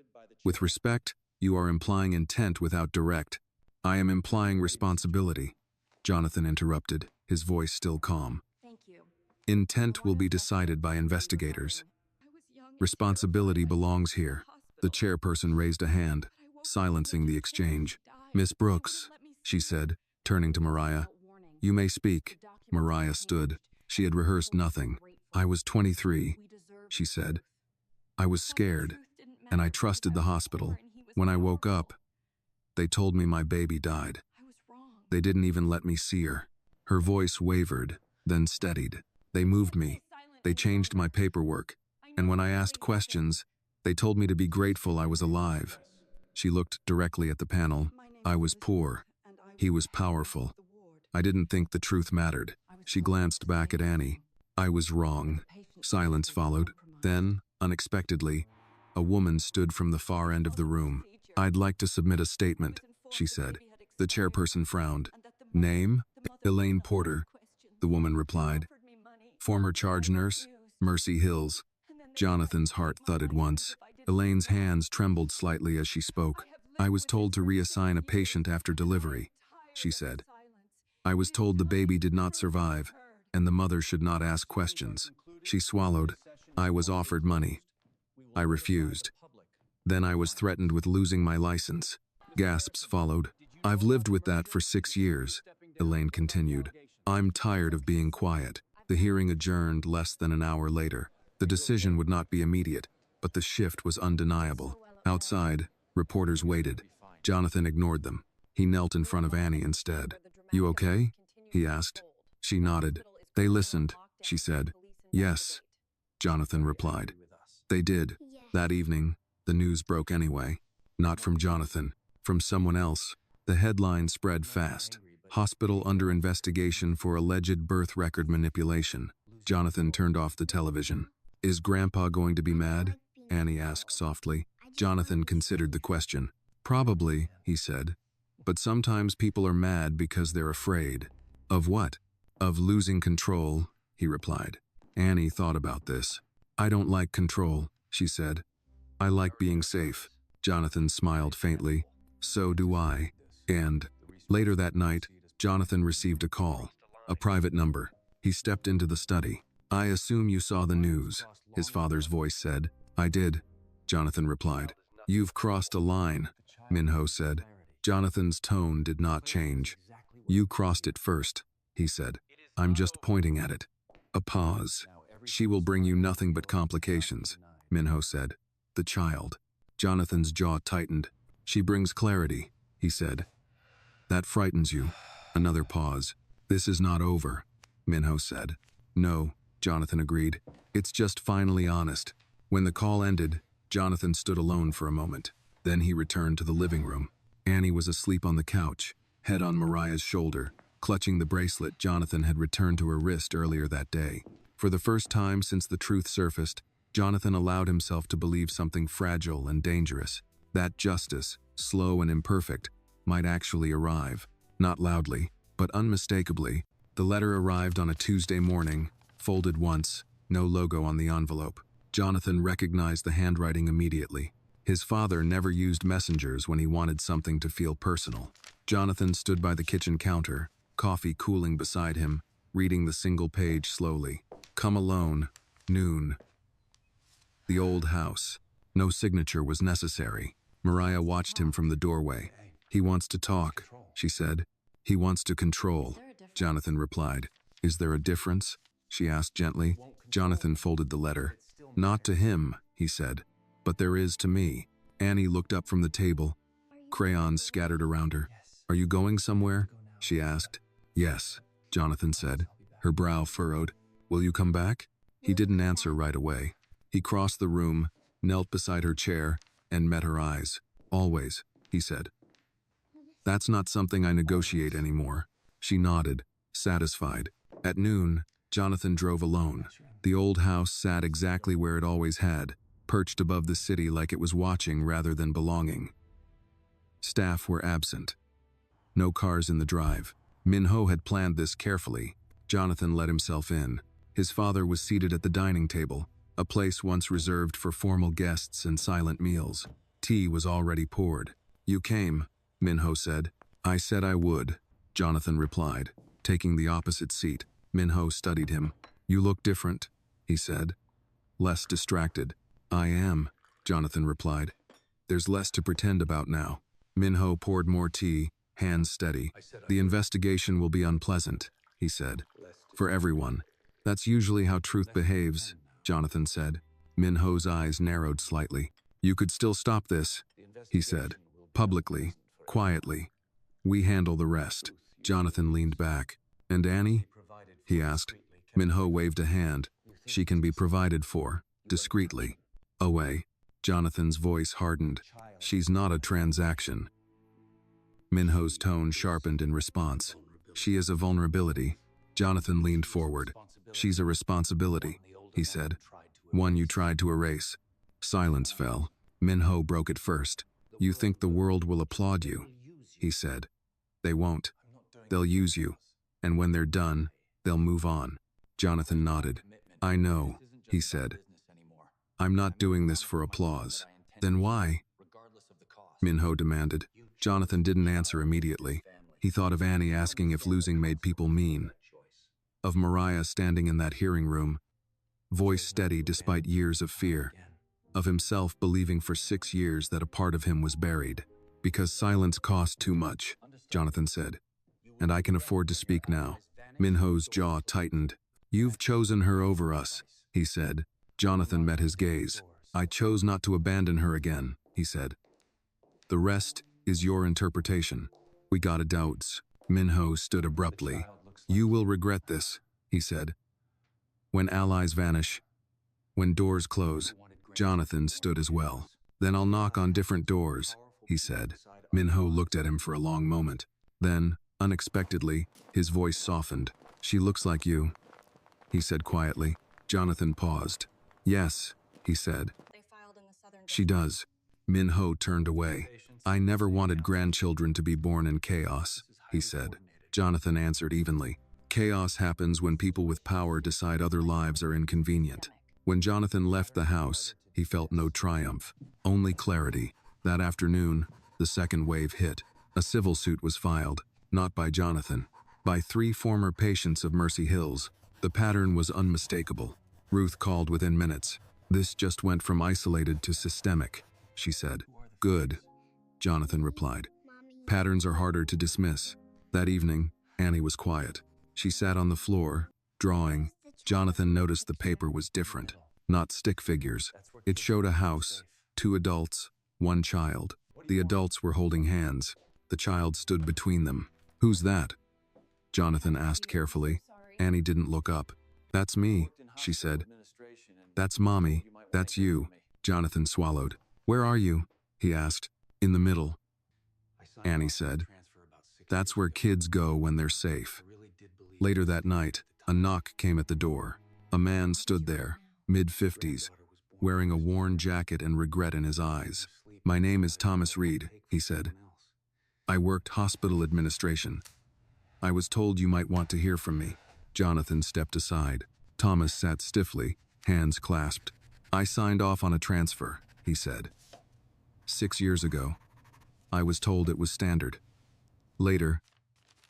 "With respect, you are implying intent without direct." "I am implying responsibility," Jonathan interrupted, his voice still calm. "Intent will be decided by investigators. Responsibility belongs here." The chairperson raised a hand, silencing the exchange. "Miss Brooks," she said, turning to Mariah. "You may speak." Mariah stood. She had rehearsed nothing. I was 23, she said. I was scared, and I trusted the hospital. When I woke up, they told me my baby died. They didn't even let me see her. Her voice wavered, then steadied. They moved me. They changed my paperwork. And when I asked questions, they told me to be grateful I was alive. She looked directly at the panel. I was poor. He was powerful. I didn't think the truth mattered. She glanced back at Annie. I was wrong. Silence followed. Then, unexpectedly, a woman stood from the far end of the room. I'd like to submit a statement, she said. The chairperson frowned. Name? Elaine Porter, the woman replied. Former charge nurse? Mercy Hills. Jonathan's heart thudded once. Elaine's hands trembled slightly as she spoke. I was told to reassign a patient after delivery, she said. I was told the baby did not survive, and the mother should not ask questions. She swallowed. I was offered money. I refused. Then I was threatened with losing my license. Gasps followed. I've lived with that for 6 years, Elaine continued. I'm tired of being quiet. The hearing adjourned less than an hour later. The decision would not be immediate, but the shift was undeniable. Outside, reporters waited. Jonathan ignored them. He knelt in front of Annie instead. You okay? He asked. She nodded. They listened, she said. Yes, Jonathan replied. They did. That evening, the news broke anyway. Not from Jonathan, from someone else. The headline spread fast. Hospital under investigation for alleged birth record manipulation. Jonathan turned off the television. Is Grandpa going to be mad? Annie asked softly. Jonathan considered the question. Probably, he said. But sometimes people are mad because they're afraid. Of what? Of losing control, he replied. Annie thought about this. I don't like control, she said. I like being safe. Jonathan smiled faintly. So do I. And later that night, Jonathan received a call. A private number. He stepped into the study. I assume you saw the news, his father's voice said. I did, Jonathan replied. You've crossed a line, Minho said. Jonathan's tone did not change. You crossed it first, he said. I'm just pointing at it. A pause. She will bring you nothing but complications, Minho said. The child. Jonathan's jaw tightened. She brings clarity, he said. That frightens you. Another pause. This is not over, Minho said. No, Jonathan agreed. It's just finally honest. When the call ended, Jonathan stood alone for a moment. Then he returned to the living room. Annie was asleep on the couch, head on Mariah's shoulder, clutching the bracelet Jonathan had returned to her wrist earlier that day. For the first time since the truth surfaced, Jonathan allowed himself to believe something fragile and dangerous, that justice, slow and imperfect, might actually arrive. Not loudly, but unmistakably. The letter arrived on a Tuesday morning, folded once, no logo on the envelope. Jonathan recognized the handwriting immediately. His father never used messengers when he wanted something to feel personal. Jonathan stood by the kitchen counter, coffee cooling beside him, reading the single page slowly. Come alone, noon. The old house. No signature was necessary. Mariah watched him from the doorway. He wants to talk, she said. He wants to control, Jonathan replied. Is there a difference? She asked gently. Jonathan folded the letter. Not to him, he said, but there is to me. Annie looked up from the table. Crayons scattered around her. Are you going somewhere? She asked. Yes, Jonathan said. Her brow furrowed. Will you come back? He didn't answer right away. He crossed the room, knelt beside her chair, and met her eyes. Always, he said. That's not something I negotiate anymore. She nodded, satisfied. At noon, Jonathan drove alone. The old house sat exactly where it always had, perched above the city like it was watching rather than belonging. Staff were absent. No cars in the drive. Minho had planned this carefully. Jonathan let himself in. His father was seated at the dining table, a place once reserved for formal guests and silent meals. Tea was already poured. You came, Minho said. I said I would, Jonathan replied, taking the opposite seat. Minho studied him. You look different, he said. Less distracted. I am, Jonathan replied. There's less to pretend about now. Minho poured more tea, hands steady. The investigation will be unpleasant, he said. For everyone. That's usually how truth behaves, Jonathan said. Minho's eyes narrowed slightly. You could still stop this, he said, publicly, quietly. We handle the rest. Jonathan leaned back. And Annie? He asked. Minho waved a hand. She can be provided for, discreetly. Away. Jonathan's voice hardened. She's not a transaction. Minho's tone sharpened in response. She is a vulnerability. Jonathan leaned forward. She's a responsibility, he said. One you tried to erase. Silence fell. Minho broke it first. You think the world will applaud you, he said. They won't. They'll use you. And when they're done, they'll move on. Jonathan nodded. I know, he said. I'm not doing this for applause. Then why? Minho demanded. Jonathan didn't answer immediately. He thought of Annie asking if losing made people mean. Of Mariah standing in that hearing room, voice steady despite years of fear. Of himself believing for 6 years that a part of him was buried. Because silence cost too much, Jonathan said. And I can afford to speak now. Minho's jaw tightened. You've chosen her over us, he said. Jonathan met his gaze. I chose not to abandon her again, he said. The rest is your interpretation. We got doubts. Minho stood abruptly. You will regret this, he said. When allies vanish, when doors close, Jonathan stood as well. Then I'll knock on different doors, he said. Minho looked at him for a long moment. Then, unexpectedly, his voice softened. She looks like you, he said quietly. Jonathan paused. Yes, he said. She does. Minho turned away. I never wanted grandchildren to be born in chaos, he said. Jonathan answered evenly. Chaos happens when people with power decide other lives are inconvenient. When Jonathan left the house, he felt no triumph, only clarity. That afternoon, the second wave hit. A civil suit was filed, not by Jonathan, by 3 former patients of Mercy Hills. The pattern was unmistakable. Ruth called within minutes. This just went from isolated to systemic, she said. Good, Jonathan replied. Patterns are harder to dismiss. That evening, Annie was quiet. She sat on the floor, drawing. Jonathan noticed the paper was different, not stick figures. It showed a house, 2 adults, 1 child. The adults were holding hands. The child stood between them. Who's that? Jonathan asked carefully. Annie didn't look up. That's me, she said. That's Mommy. That's you. Jonathan swallowed. Where are you? He asked. In the middle. Annie said. That's where kids go when they're safe. Later that night, a knock came at the door. A man stood there, mid-50s, wearing a worn jacket and regret in his eyes. My name is Thomas Reed, he said. I worked hospital administration. I was told you might want to hear from me. Jonathan stepped aside. Thomas sat stiffly, hands clasped. I signed off on a transfer, he said. 6 years ago. I was told it was standard. Later,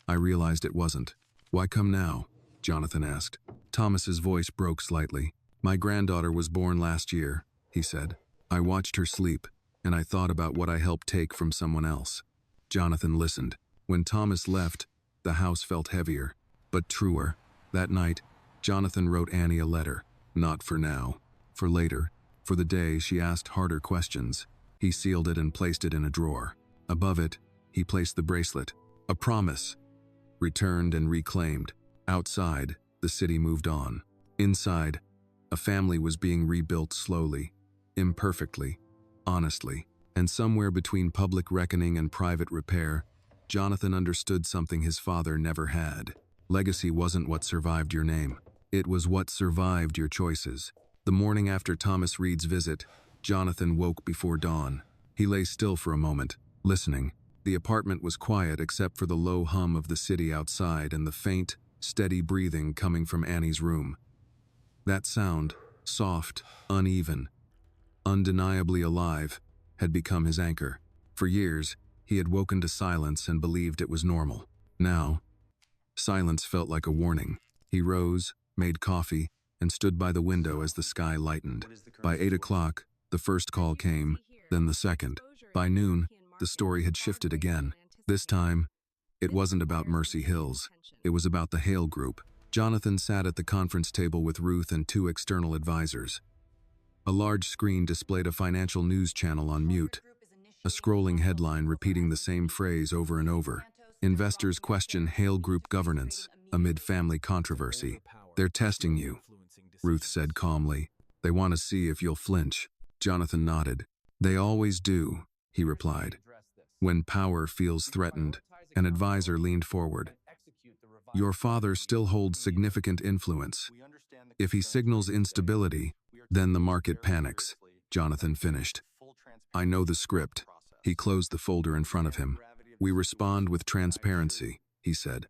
I realized it wasn't. Why come now? Jonathan asked. Thomas's voice broke slightly. My granddaughter was born last year, he said. I watched her sleep, and I thought about what I helped take from someone else. Jonathan listened. When Thomas left, the house felt heavier, but truer. That night, Jonathan wrote Annie a letter. Not for now, for later, for the day she asked harder questions. He sealed it and placed it in a drawer. Above it, he placed the bracelet. A promise. Returned and reclaimed. Outside, the city moved on. Inside, a family was being rebuilt slowly, imperfectly, honestly. And somewhere between public reckoning and private repair, Jonathan understood something his father never had. Legacy wasn't what survived your name. It was what survived your choices. The morning after Thomas Reed's visit, Jonathan woke before dawn. He lay still for a moment, listening. The apartment was quiet except for the low hum of the city outside and the faint, steady breathing coming from Annie's room. That sound, soft, uneven, undeniably alive, had become his anchor. For years, he had woken to silence and believed it was normal. Now, silence felt like a warning. He rose, made coffee, and stood by the window as the sky lightened. By 8 o'clock, the first call came, then the second. By noon, the story had shifted again. This time, it wasn't about Mercy Hills. It was about the Hale Group. Jonathan sat at the conference table with Ruth and two external advisors. A large screen displayed a financial news channel on mute, a scrolling headline repeating the same phrase over and over. Investors question Hale Group governance amid family controversy. They're testing you, Ruth said calmly. They want to see if you'll flinch. Jonathan nodded. They always do, he replied. When power feels threatened, an advisor leaned forward. Your father still holds significant influence. If he signals instability, then the market panics, Jonathan finished. I know the script. He closed the folder in front of him. We respond with transparency, he said.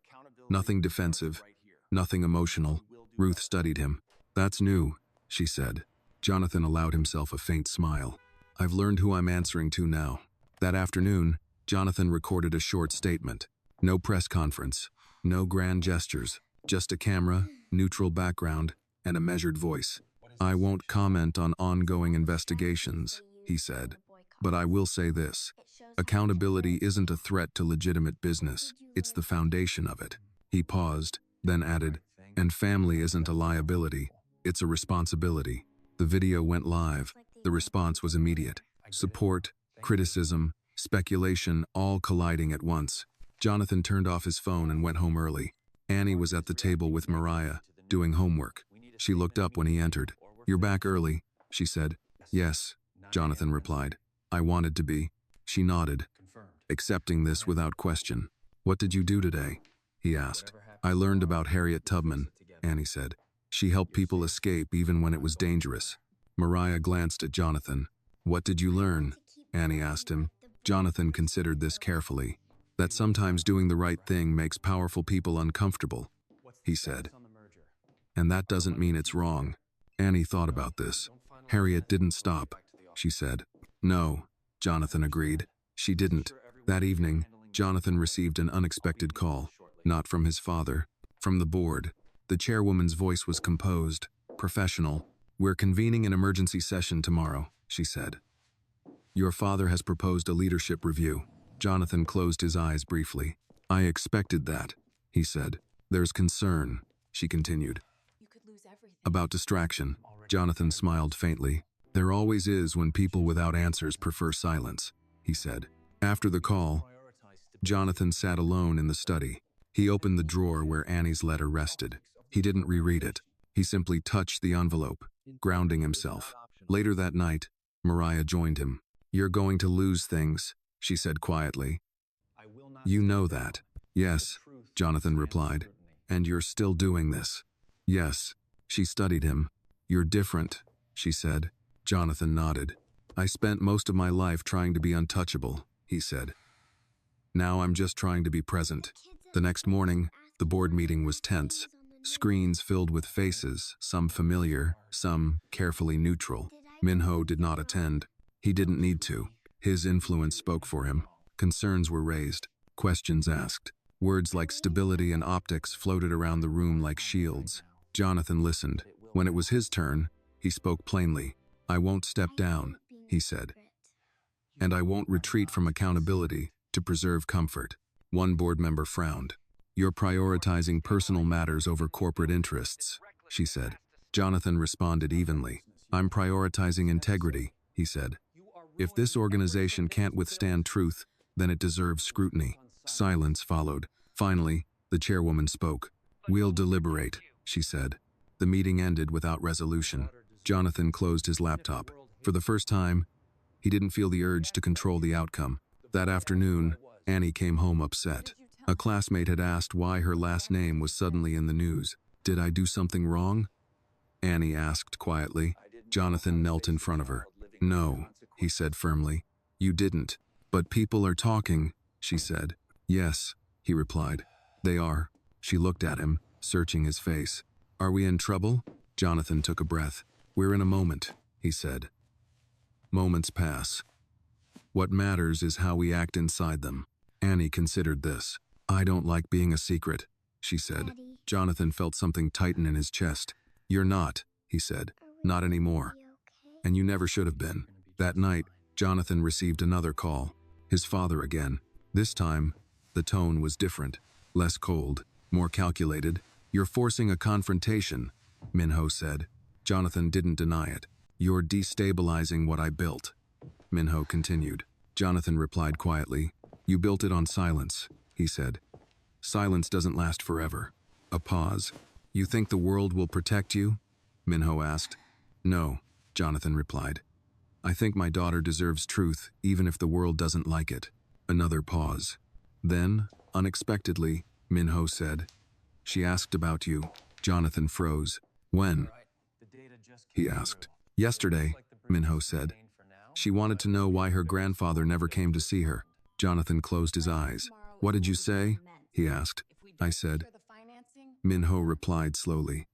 Nothing defensive, nothing emotional. Ruth studied him. That's new, she said. Jonathan allowed himself a faint smile. I've learned who I'm answering to now. That afternoon, Jonathan recorded a short statement. No press conference, no grand gestures, just a camera, neutral background, and a measured voice. I won't comment on ongoing investigations, he said, but I will say this. Accountability isn't a threat to legitimate business, it's the foundation of it. He paused, then added, and family isn't a liability, it's a responsibility. The video went live. The response was immediate. Support, criticism, speculation, all colliding at once. Jonathan turned off his phone and went home early. Annie was at the table with Mariah, doing homework. She looked up when he entered. You're back early, she said. Yes, Jonathan replied. I wanted to be. She nodded, accepting this without question. What did you do today? He asked. I learned about Harriet Tubman, Annie said. She helped people escape even when it was dangerous. Mariah glanced at Jonathan. What did you learn? Annie asked him. Jonathan considered this carefully. That sometimes doing the right thing makes powerful people uncomfortable, he said. And that doesn't mean it's wrong. Annie thought about this. Harriet didn't stop, she said. No, Jonathan agreed. She didn't. That evening, Jonathan received an unexpected call. Not from his father, from the board. The chairwoman's voice was composed, professional. We're convening an emergency session tomorrow, she said. Your father has proposed a leadership review. Jonathan closed his eyes briefly. I expected that, he said. There's concern, she continued. About distraction. Jonathan smiled faintly. There always is when people without answers prefer silence, he said. After the call, Jonathan sat alone in the study. He opened the drawer where Annie's letter rested. He didn't reread it. He simply touched the envelope, grounding himself. Later that night, Mariah joined him. You're going to lose things, she said quietly. You know that. Yes, Jonathan replied. And you're still doing this. Yes, she studied him. You're different, she said. Jonathan nodded. I spent most of my life trying to be untouchable, he said. Now I'm just trying to be present. The next morning, the board meeting was tense. Screens filled with faces, some familiar, some carefully neutral. Minho did not attend. He didn't need to. His influence spoke for him. Concerns were raised, questions asked. Words like stability and optics floated around the room like shields. Jonathan listened. When it was his turn, he spoke plainly. I won't step down, he said. And I won't retreat from accountability to preserve comfort. One board member frowned. You're prioritizing personal matters over corporate interests, she said. Jonathan responded evenly. I'm prioritizing integrity, he said. If this organization can't withstand truth, then it deserves scrutiny. Silence followed. Finally, the chairwoman spoke. We'll deliberate, she said. The meeting ended without resolution. Jonathan closed his laptop. For the first time, he didn't feel the urge to control the outcome. That afternoon, Annie came home upset. A classmate had asked why her last name was suddenly in the news. Did I do something wrong? Annie asked quietly. Jonathan knelt in front of her. No, he said firmly. You didn't. But people are talking, she said. Yes, he replied. They are. She looked at him, searching his face. Are we in trouble? Jonathan took a breath. We're in a moment, he said. Moments pass. What matters is how we act inside them. Annie considered this. I don't like being a secret, she said. Daddy. Jonathan felt something tighten in his chest. You're not, he said. Not anymore. And you never should have been. That night, Jonathan received another call. His father again. This time, the tone was different. Less cold, more calculated. You're forcing a confrontation, Minho said. Jonathan didn't deny it. You're destabilizing what I built, Minho continued. Jonathan replied quietly. You built it on silence, he said. Silence doesn't last forever. A pause. You think the world will protect you? Minho asked. No, Jonathan replied. I think my daughter deserves truth, even if the world doesn't like it. Another pause. Then, unexpectedly, Minho said, She asked about you. Jonathan froze. When? He asked. Yesterday, Minho said. She wanted to know why her grandfather never came to see her. Jonathan closed his eyes. What did you say? He asked. I said. Minho replied slowly.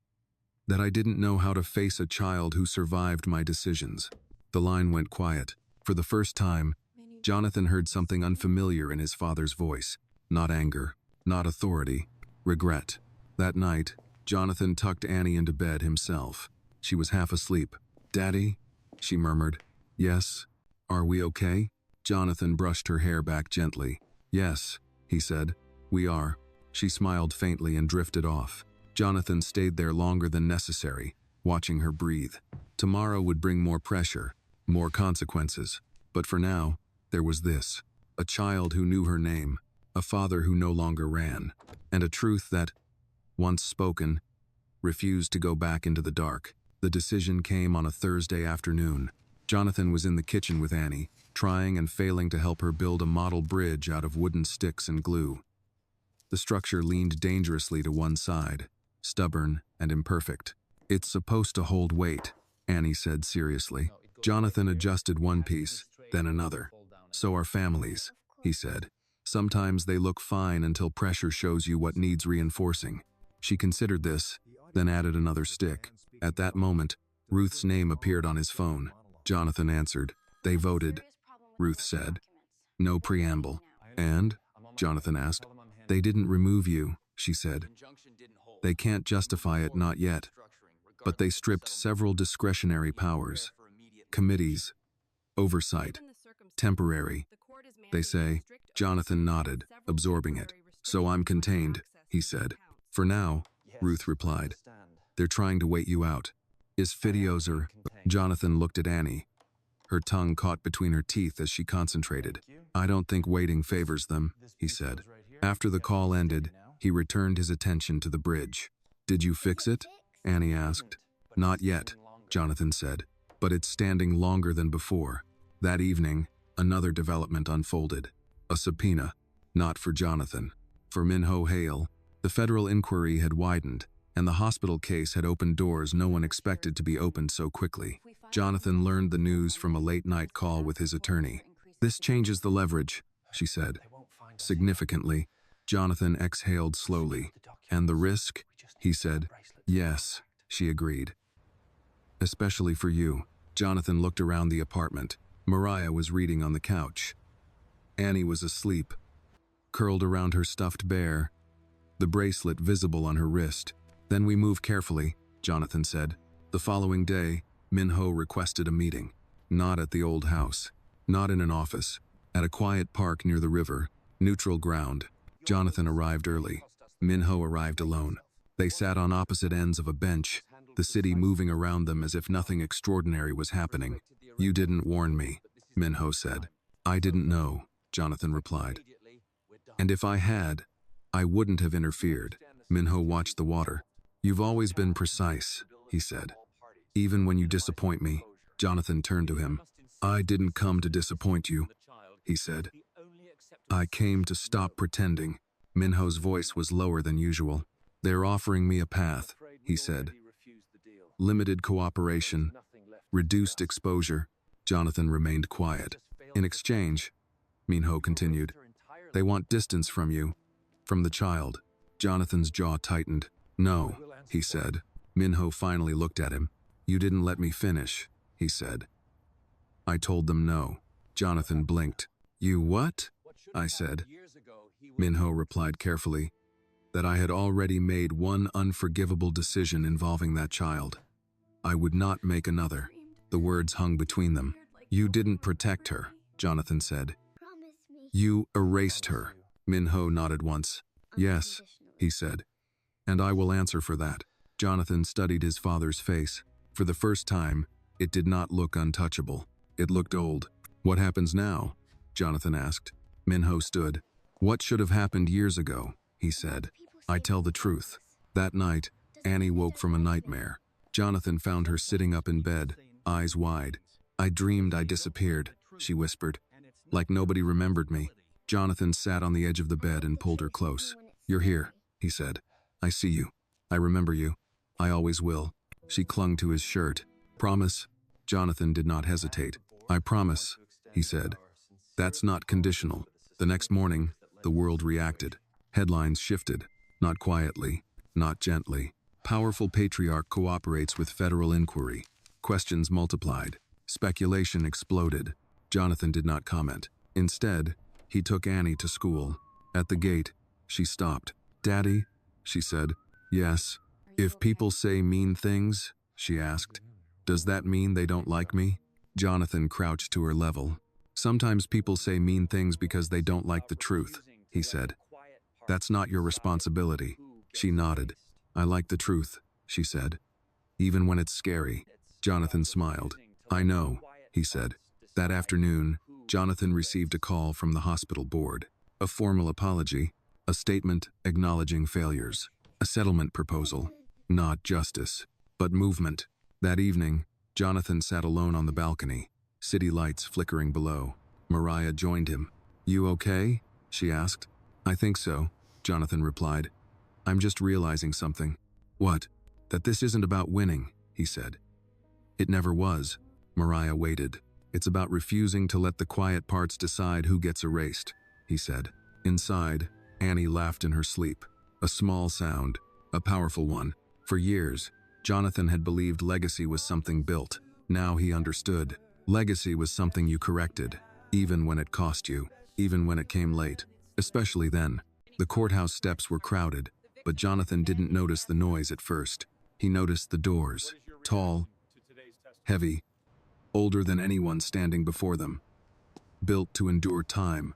That I didn't know how to face a child who survived my decisions. The line went quiet. For the first time, Jonathan heard something unfamiliar in his father's voice. Not anger, not authority, regret. That night, Jonathan tucked Annie into bed himself. She was half asleep. Daddy? She murmured. Yes. Are we okay? Jonathan brushed her hair back gently. Yes, he said. We are. She smiled faintly and drifted off. Jonathan stayed there longer than necessary, watching her breathe. Tomorrow would bring more pressure, more consequences. But for now, there was this. A child who knew her name, a father who no longer ran, and a truth that, once spoken, refused to go back into the dark. The decision came on a Thursday afternoon. Jonathan was in the kitchen with Annie, trying and failing to help her build a model bridge out of wooden sticks and glue. The structure leaned dangerously to one side, stubborn and imperfect. It's supposed to hold weight, Annie said seriously. Jonathan adjusted one piece, then another. So are families, he said. Sometimes they look fine until pressure shows you what needs reinforcing. She considered this, then added another stick. At that moment, Ruth's name appeared on his phone. Jonathan answered. They voted, Ruth said. No preamble. And? Jonathan asked. They didn't remove you, she said. They can't justify it, not yet. But they stripped several discretionary powers. Committees. Oversight. Temporary. They say. Jonathan nodded, absorbing it. So I'm contained, he said. For now, Ruth replied. They're trying to wait you out. Is Fidioser? Jonathan looked at Annie. Her tongue caught between her teeth as she concentrated. I don't think waiting favors them, he said. After the call ended, he returned his attention to the bridge. Did you fix it? Annie asked. Not yet, Jonathan said, but it's standing longer than before. That evening, another development unfolded. A subpoena, not for Jonathan. For Minho Hale, the federal inquiry had widened, and the hospital case had opened doors no one expected to be opened so quickly. Jonathan learned the news from a late-night call with his attorney. This changes the leverage, she said. Significantly, Jonathan exhaled slowly. And the risk? He said. Yes, she agreed. Especially for you. Jonathan looked around the apartment. Mariah was reading on the couch. Annie was asleep, curled around her stuffed bear, the bracelet visible on her wrist. Then we move carefully, Jonathan said. The following day, Minho requested a meeting. Not at the old house, not in an office, at a quiet park near the river, neutral ground. Jonathan arrived early. Minho arrived alone. They sat on opposite ends of a bench, the city moving around them as if nothing extraordinary was happening. You didn't warn me, Minho said. I didn't know, Jonathan replied. And if I had, I wouldn't have interfered. Minho watched the water. You've always been precise, he said. Even when you disappoint me. Jonathan turned to him. I didn't come to disappoint you, he said. I came to stop pretending. Minho's voice was lower than usual. They're offering me a path, he said. Limited cooperation, reduced exposure. Jonathan remained quiet. In exchange, Minho continued, they want distance from you, from the child. Jonathan's jaw tightened. No, he said. Minho finally looked at him. You didn't let me finish, he said. I told them no. Jonathan blinked. You what? I said. Minho replied carefully, that I had already made one unforgivable decision involving that child. I would not make another. The words hung between them. You didn't protect her, Jonathan said. You erased her. Minho nodded once. Yes, he said. And I will answer for that. Jonathan studied his father's face. For the first time, it did not look untouchable. It looked old. What happens now? Jonathan asked. Minho stood. What should have happened years ago? He said. I tell the truth. That night, Annie woke from a nightmare. Jonathan found her sitting up in bed, eyes wide. I dreamed I disappeared, she whispered. Like nobody remembered me. Jonathan sat on the edge of the bed and pulled her close. You're here, he said. I see you. I remember you. I always will. She clung to his shirt. Promise? Jonathan did not hesitate. I promise, he said. That's not conditional. The next morning, the world reacted. Headlines shifted. Not quietly, not gently. Powerful patriarch cooperates with federal inquiry. Questions multiplied. Speculation exploded. Jonathan did not comment. Instead, he took Annie to school. At the gate, she stopped. Daddy? She said. Yes. If people say mean things, she asked, does that mean they don't like me? Jonathan crouched to her level. Sometimes people say mean things because they don't like the truth, he said. That's not your responsibility. She nodded. I like the truth, she said. Even when it's scary. Jonathan smiled. I know, he said. That afternoon, Jonathan received a call from the hospital board. A formal apology, a statement acknowledging failures, a settlement proposal. Not justice, but movement. That evening, Jonathan sat alone on the balcony, city lights flickering below. Mariah joined him. You okay? She asked. I think so, Jonathan replied. I'm just realizing something. What? That this isn't about winning, he said. It never was. Mariah waited. It's about refusing to let the quiet parts decide who gets erased, he said. Inside, Annie laughed in her sleep. A small sound, a powerful one. For years, Jonathan had believed legacy was something built. Now he understood. Legacy was something you corrected, even when it cost you, even when it came late. Especially then. The courthouse steps were crowded, but Jonathan didn't notice the noise at first. He noticed the doors, tall, heavy, older than anyone standing before them. Built to endure time,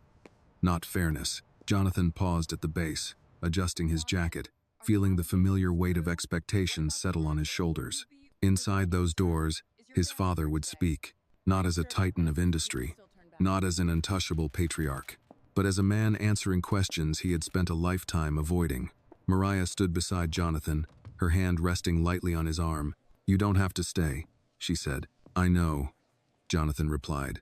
not fairness. Jonathan paused at the base, adjusting his jacket, feeling the familiar weight of expectations settle on his shoulders. Inside those doors, his father would speak, not as a titan of industry, not as an untouchable patriarch, but as a man answering questions he had spent a lifetime avoiding. Mariah stood beside Jonathan, her hand resting lightly on his arm. You don't have to stay, she said. I know, Jonathan replied.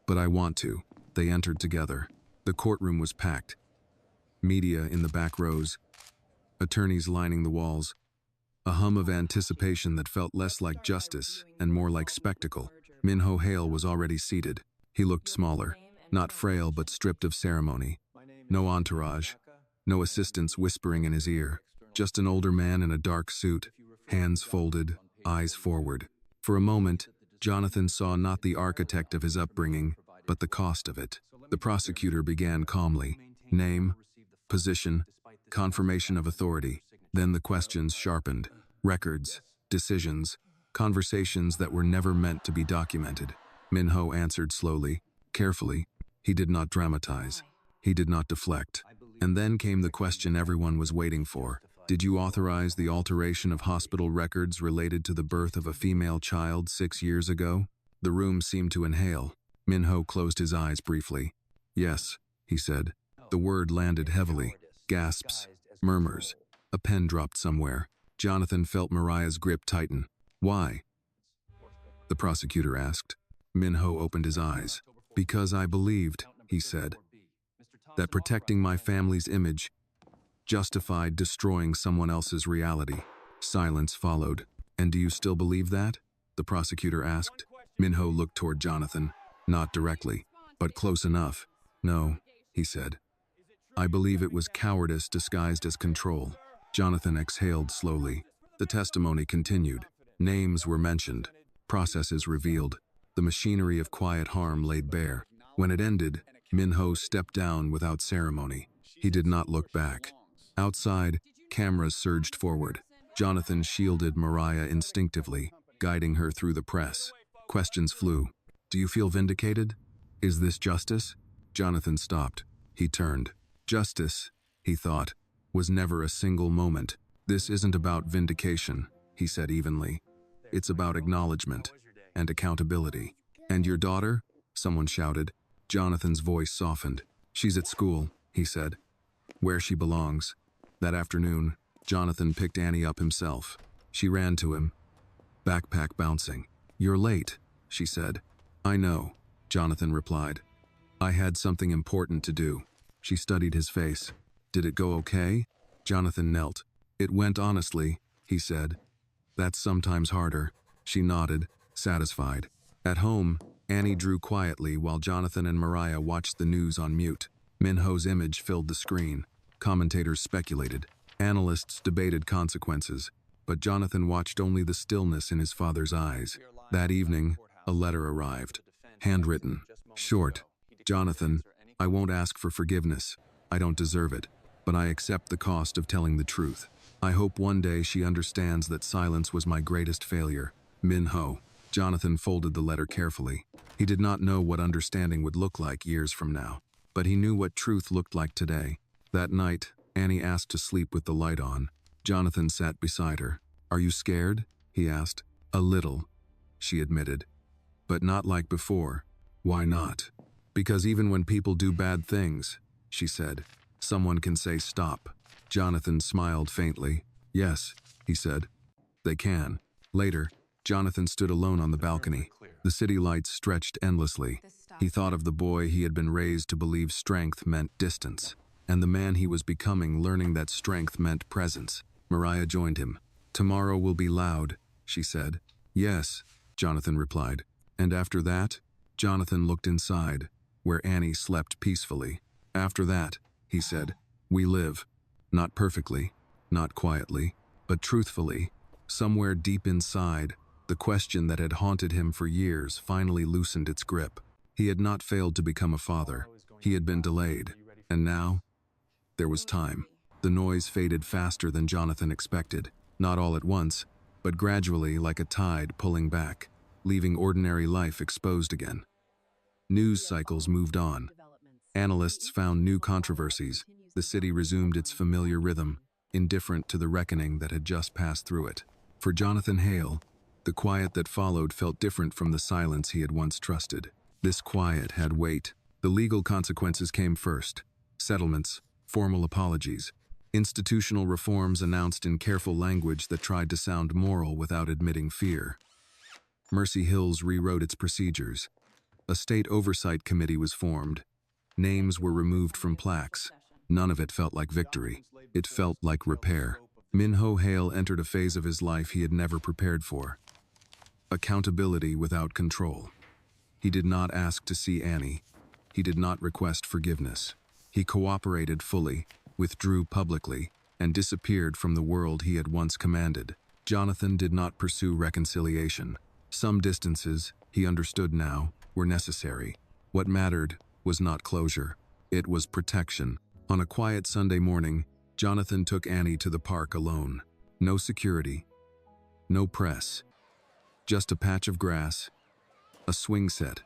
But I want to. They entered together. The courtroom was packed. Media in the back rows, attorneys lining the walls, a hum of anticipation that felt less like justice and more like spectacle. Minho Hale was already seated. He looked smaller, not frail but stripped of ceremony. No entourage, no assistants whispering in his ear, just an older man in a dark suit, hands folded, eyes forward. For a moment, Jonathan saw not the architect of his upbringing, but the cost of it. The prosecutor began calmly. Name, position, confirmation of authority. Then the questions sharpened. Records, decisions, conversations that were never meant to be documented. Minho answered slowly, carefully. He did not dramatize. He did not deflect. And then came the question everyone was waiting for. Did you authorize the alteration of hospital records related to the birth of a female child 6 years ago? The room seemed to inhale. Minho closed his eyes briefly. Yes, he said. The word landed heavily. Gasps, murmurs. A pen dropped somewhere. Jonathan felt Mariah's grip tighten. Why? The prosecutor asked. Minho opened his eyes. Because I believed, he said, that protecting my family's image justified destroying someone else's reality. Silence followed. And do you still believe that? The prosecutor asked. Minho looked toward Jonathan. Not directly, but close enough. No, he said. I believe it was cowardice disguised as control. Jonathan exhaled slowly. The testimony continued. Names were mentioned. Processes revealed. The machinery of quiet harm laid bare. When it ended, Minho stepped down without ceremony. He did not look back. Outside, cameras surged forward. Jonathan shielded Mariah instinctively, guiding her through the press. Questions flew. Do you feel vindicated? Is this justice? Jonathan stopped. He turned. Justice, he thought. was never a single moment. This isn't about vindication, he said evenly. It's about acknowledgement and accountability. And your daughter? Someone shouted. Jonathan's voice softened. She's at school, he said. Where she belongs. That afternoon, Jonathan picked Annie up himself. She ran to him, backpack bouncing. You're late, she said. I know, Jonathan replied. I had something important to do. She studied his face. Did it go okay? Jonathan knelt. It went honestly, he said. That's sometimes harder. She nodded, satisfied. At home, Annie drew quietly while Jonathan and Mariah watched the news on mute. Minho's image filled the screen. Commentators speculated. Analysts debated consequences. But Jonathan watched only the stillness in his father's eyes. That evening, a letter arrived. Handwritten. Short. Jonathan, I won't ask for forgiveness. I don't deserve it. But I accept the cost of telling the truth. I hope one day she understands that silence was my greatest failure. Minho. Jonathan folded the letter carefully. He did not know what understanding would look like years from now. But he knew what truth looked like today. That night, Annie asked to sleep with the light on. Jonathan sat beside her. Are you scared? He asked. A little, she admitted. But not like before. Why not? Because even when people do bad things, she said, someone can say stop. Jonathan smiled faintly. Yes, he said. They can. Later, Jonathan stood alone on the balcony. The city lights stretched endlessly. He thought of the boy he had been raised to believe strength meant distance, and the man he was becoming learning that strength meant presence. Mariah joined him. Tomorrow will be loud, she said. Yes, Jonathan replied. And after that, Jonathan looked inside, where Annie slept peacefully. After that, he said, we live. Not perfectly, not quietly, but truthfully. Somewhere deep inside, the question that had haunted him for years finally loosened its grip. He had not failed to become a father. He had been delayed. And now, there was time. The noise faded faster than Jonathan expected. Not all at once, but gradually like a tide pulling back, leaving ordinary life exposed again. News cycles moved on. Analysts found new controversies. The city resumed its familiar rhythm, indifferent to the reckoning that had just passed through it. For Jonathan Hale, the quiet that followed felt different from the silence he had once trusted. This quiet had weight. The legal consequences came first. Settlements, formal apologies, institutional reforms announced in careful language that tried to sound moral without admitting fear. Mercy Hills rewrote its procedures. A state oversight committee was formed. Names were removed from plaques. None of it felt like victory. It felt like repair. Minho Hale entered a phase of his life he had never prepared for. Accountability without control. He did not ask to see Annie. He did not request forgiveness. He cooperated fully, withdrew publicly, and disappeared from the world he had once commanded. Jonathan did not pursue reconciliation. Some distances, he understood now, were necessary. What mattered was not closure. It was protection. On a quiet Sunday morning, Jonathan took Annie to the park alone. No security. No press. Just a patch of grass, a swing set,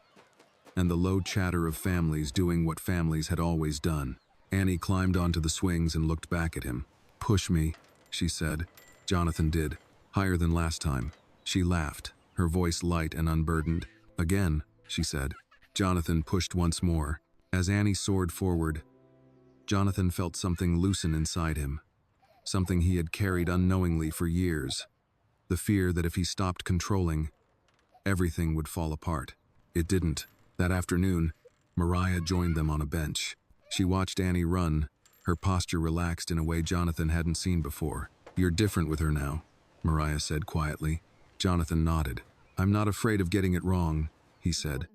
and the low chatter of families doing what families had always done. Annie climbed onto the swings and looked back at him. Push me, she said. Jonathan did. Higher than last time. She laughed, her voice light and unburdened. Again, she said. Jonathan pushed once more. As Annie soared forward, Jonathan felt something loosen inside him. Something he had carried unknowingly for years. The fear that if he stopped controlling, everything would fall apart. It didn't. That afternoon, Mariah joined them on a bench. She watched Annie run, her posture relaxed in a way Jonathan hadn't seen before. You're different with her now, Mariah said quietly. Jonathan nodded. I'm not afraid of getting it wrong, he said.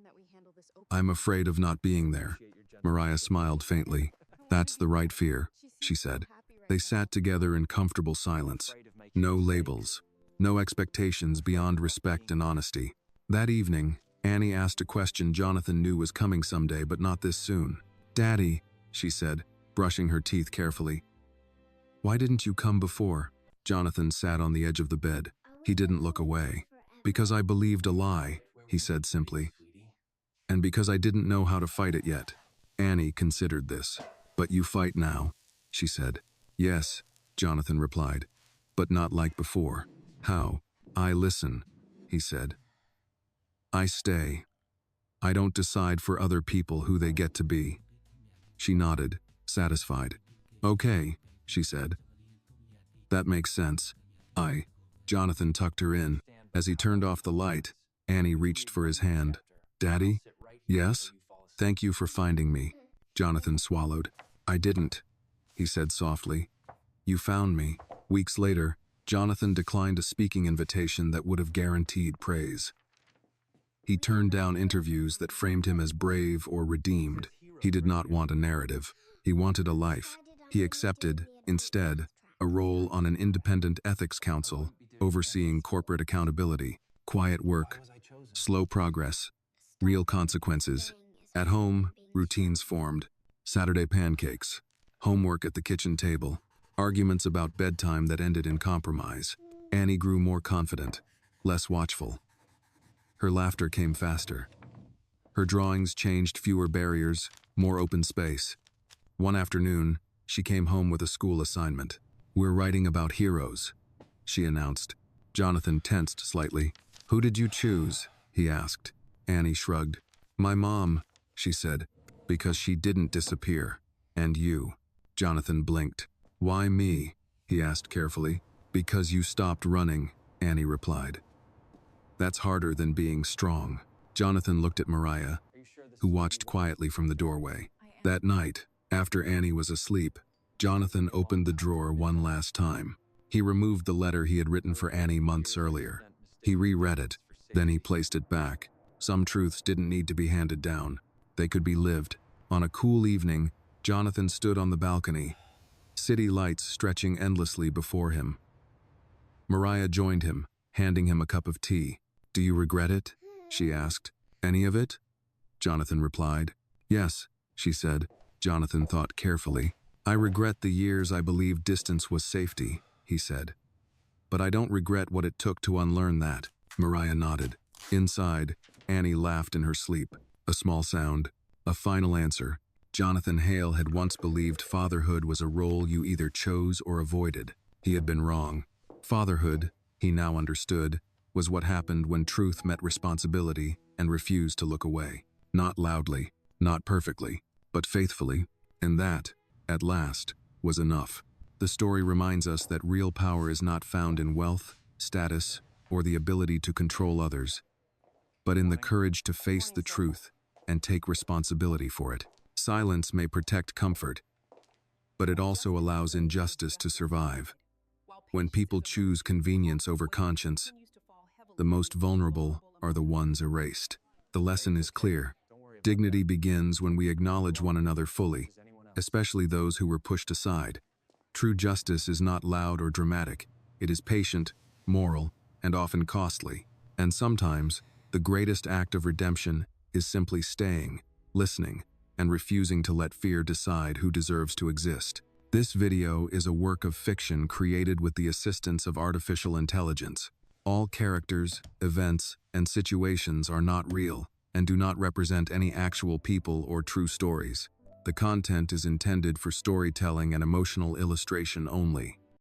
I'm afraid of not being there. Mariah smiled faintly. That's the right fear, she said. They sat together in comfortable silence. No labels. No expectations beyond respect and honesty. That evening, Annie asked a question Jonathan knew was coming someday, but not this soon. Daddy, she said, brushing her teeth carefully. Why didn't you come before? Jonathan sat on the edge of the bed. He didn't look away. Because I believed a lie, he said simply. And because I didn't know how to fight it yet. Annie considered this. But you fight now, she said. Yes, Jonathan replied, but not like before. How? I listen, he said. I stay. I don't decide for other people who they get to be. She nodded, satisfied. Okay, she said. That makes sense. Jonathan tucked her in. As he turned off the light, Annie reached for his hand. Daddy? Yes? Thank you for finding me. Jonathan swallowed. I didn't, he said softly. You found me. Weeks later, Jonathan declined a speaking invitation that would have guaranteed praise. He turned down interviews that framed him as brave or redeemed. He did not want a narrative. He wanted a life. He accepted, instead, a role on an independent ethics council, overseeing corporate accountability, quiet work, slow progress, real consequences. At home, routines formed. Saturday pancakes, homework at the kitchen table, arguments about bedtime that ended in compromise. Annie grew more confident, less watchful. Her laughter came faster. Her drawings changed fewer barriers, more open space. One afternoon, she came home with a school assignment. We're writing about heroes, she announced. Jonathan tensed slightly. Who did you choose? He asked. Annie shrugged. My mom, she said, because she didn't disappear. And you. Jonathan blinked. Why me? He asked carefully. Because you stopped running, Annie replied. That's harder than being strong. Jonathan looked at Mariah, who watched quietly from the doorway. That night, after Annie was asleep, Jonathan opened the drawer one last time. He removed the letter he had written for Annie months earlier. He reread it, then he placed it back. Some truths didn't need to be handed down. They could be lived. On a cool evening, Jonathan stood on the balcony, city lights stretching endlessly before him. Mariah joined him, handing him a cup of tea. Do you regret it? She asked. Any of it? Jonathan replied. Yes, she said. Jonathan thought carefully. I regret the years I believed distance was safety, he said. But I don't regret what it took to unlearn that. Mariah nodded. Inside, Annie laughed in her sleep. A small sound, a final answer. Jonathan Hale had once believed fatherhood was a role you either chose or avoided. He had been wrong. Fatherhood, he now understood, was what happened when truth met responsibility and refused to look away. Not loudly, not perfectly, but faithfully, and that, at last, was enough. The story reminds us that real power is not found in wealth, status, or the ability to control others, but in the courage to face the truth and take responsibility for it. Silence may protect comfort, but it also allows injustice to survive. When people choose convenience over conscience, the most vulnerable are the ones erased. The lesson is clear. Dignity begins when we acknowledge one another fully, especially those who were pushed aside. True justice is not loud or dramatic. It is patient, moral, and often costly. And sometimes, the greatest act of redemption is simply staying, listening, and refusing to let fear decide who deserves to exist. This video is a work of fiction created with the assistance of artificial intelligence. All characters, events, and situations are not real and do not represent any actual people or true stories. The content is intended for storytelling and emotional illustration only.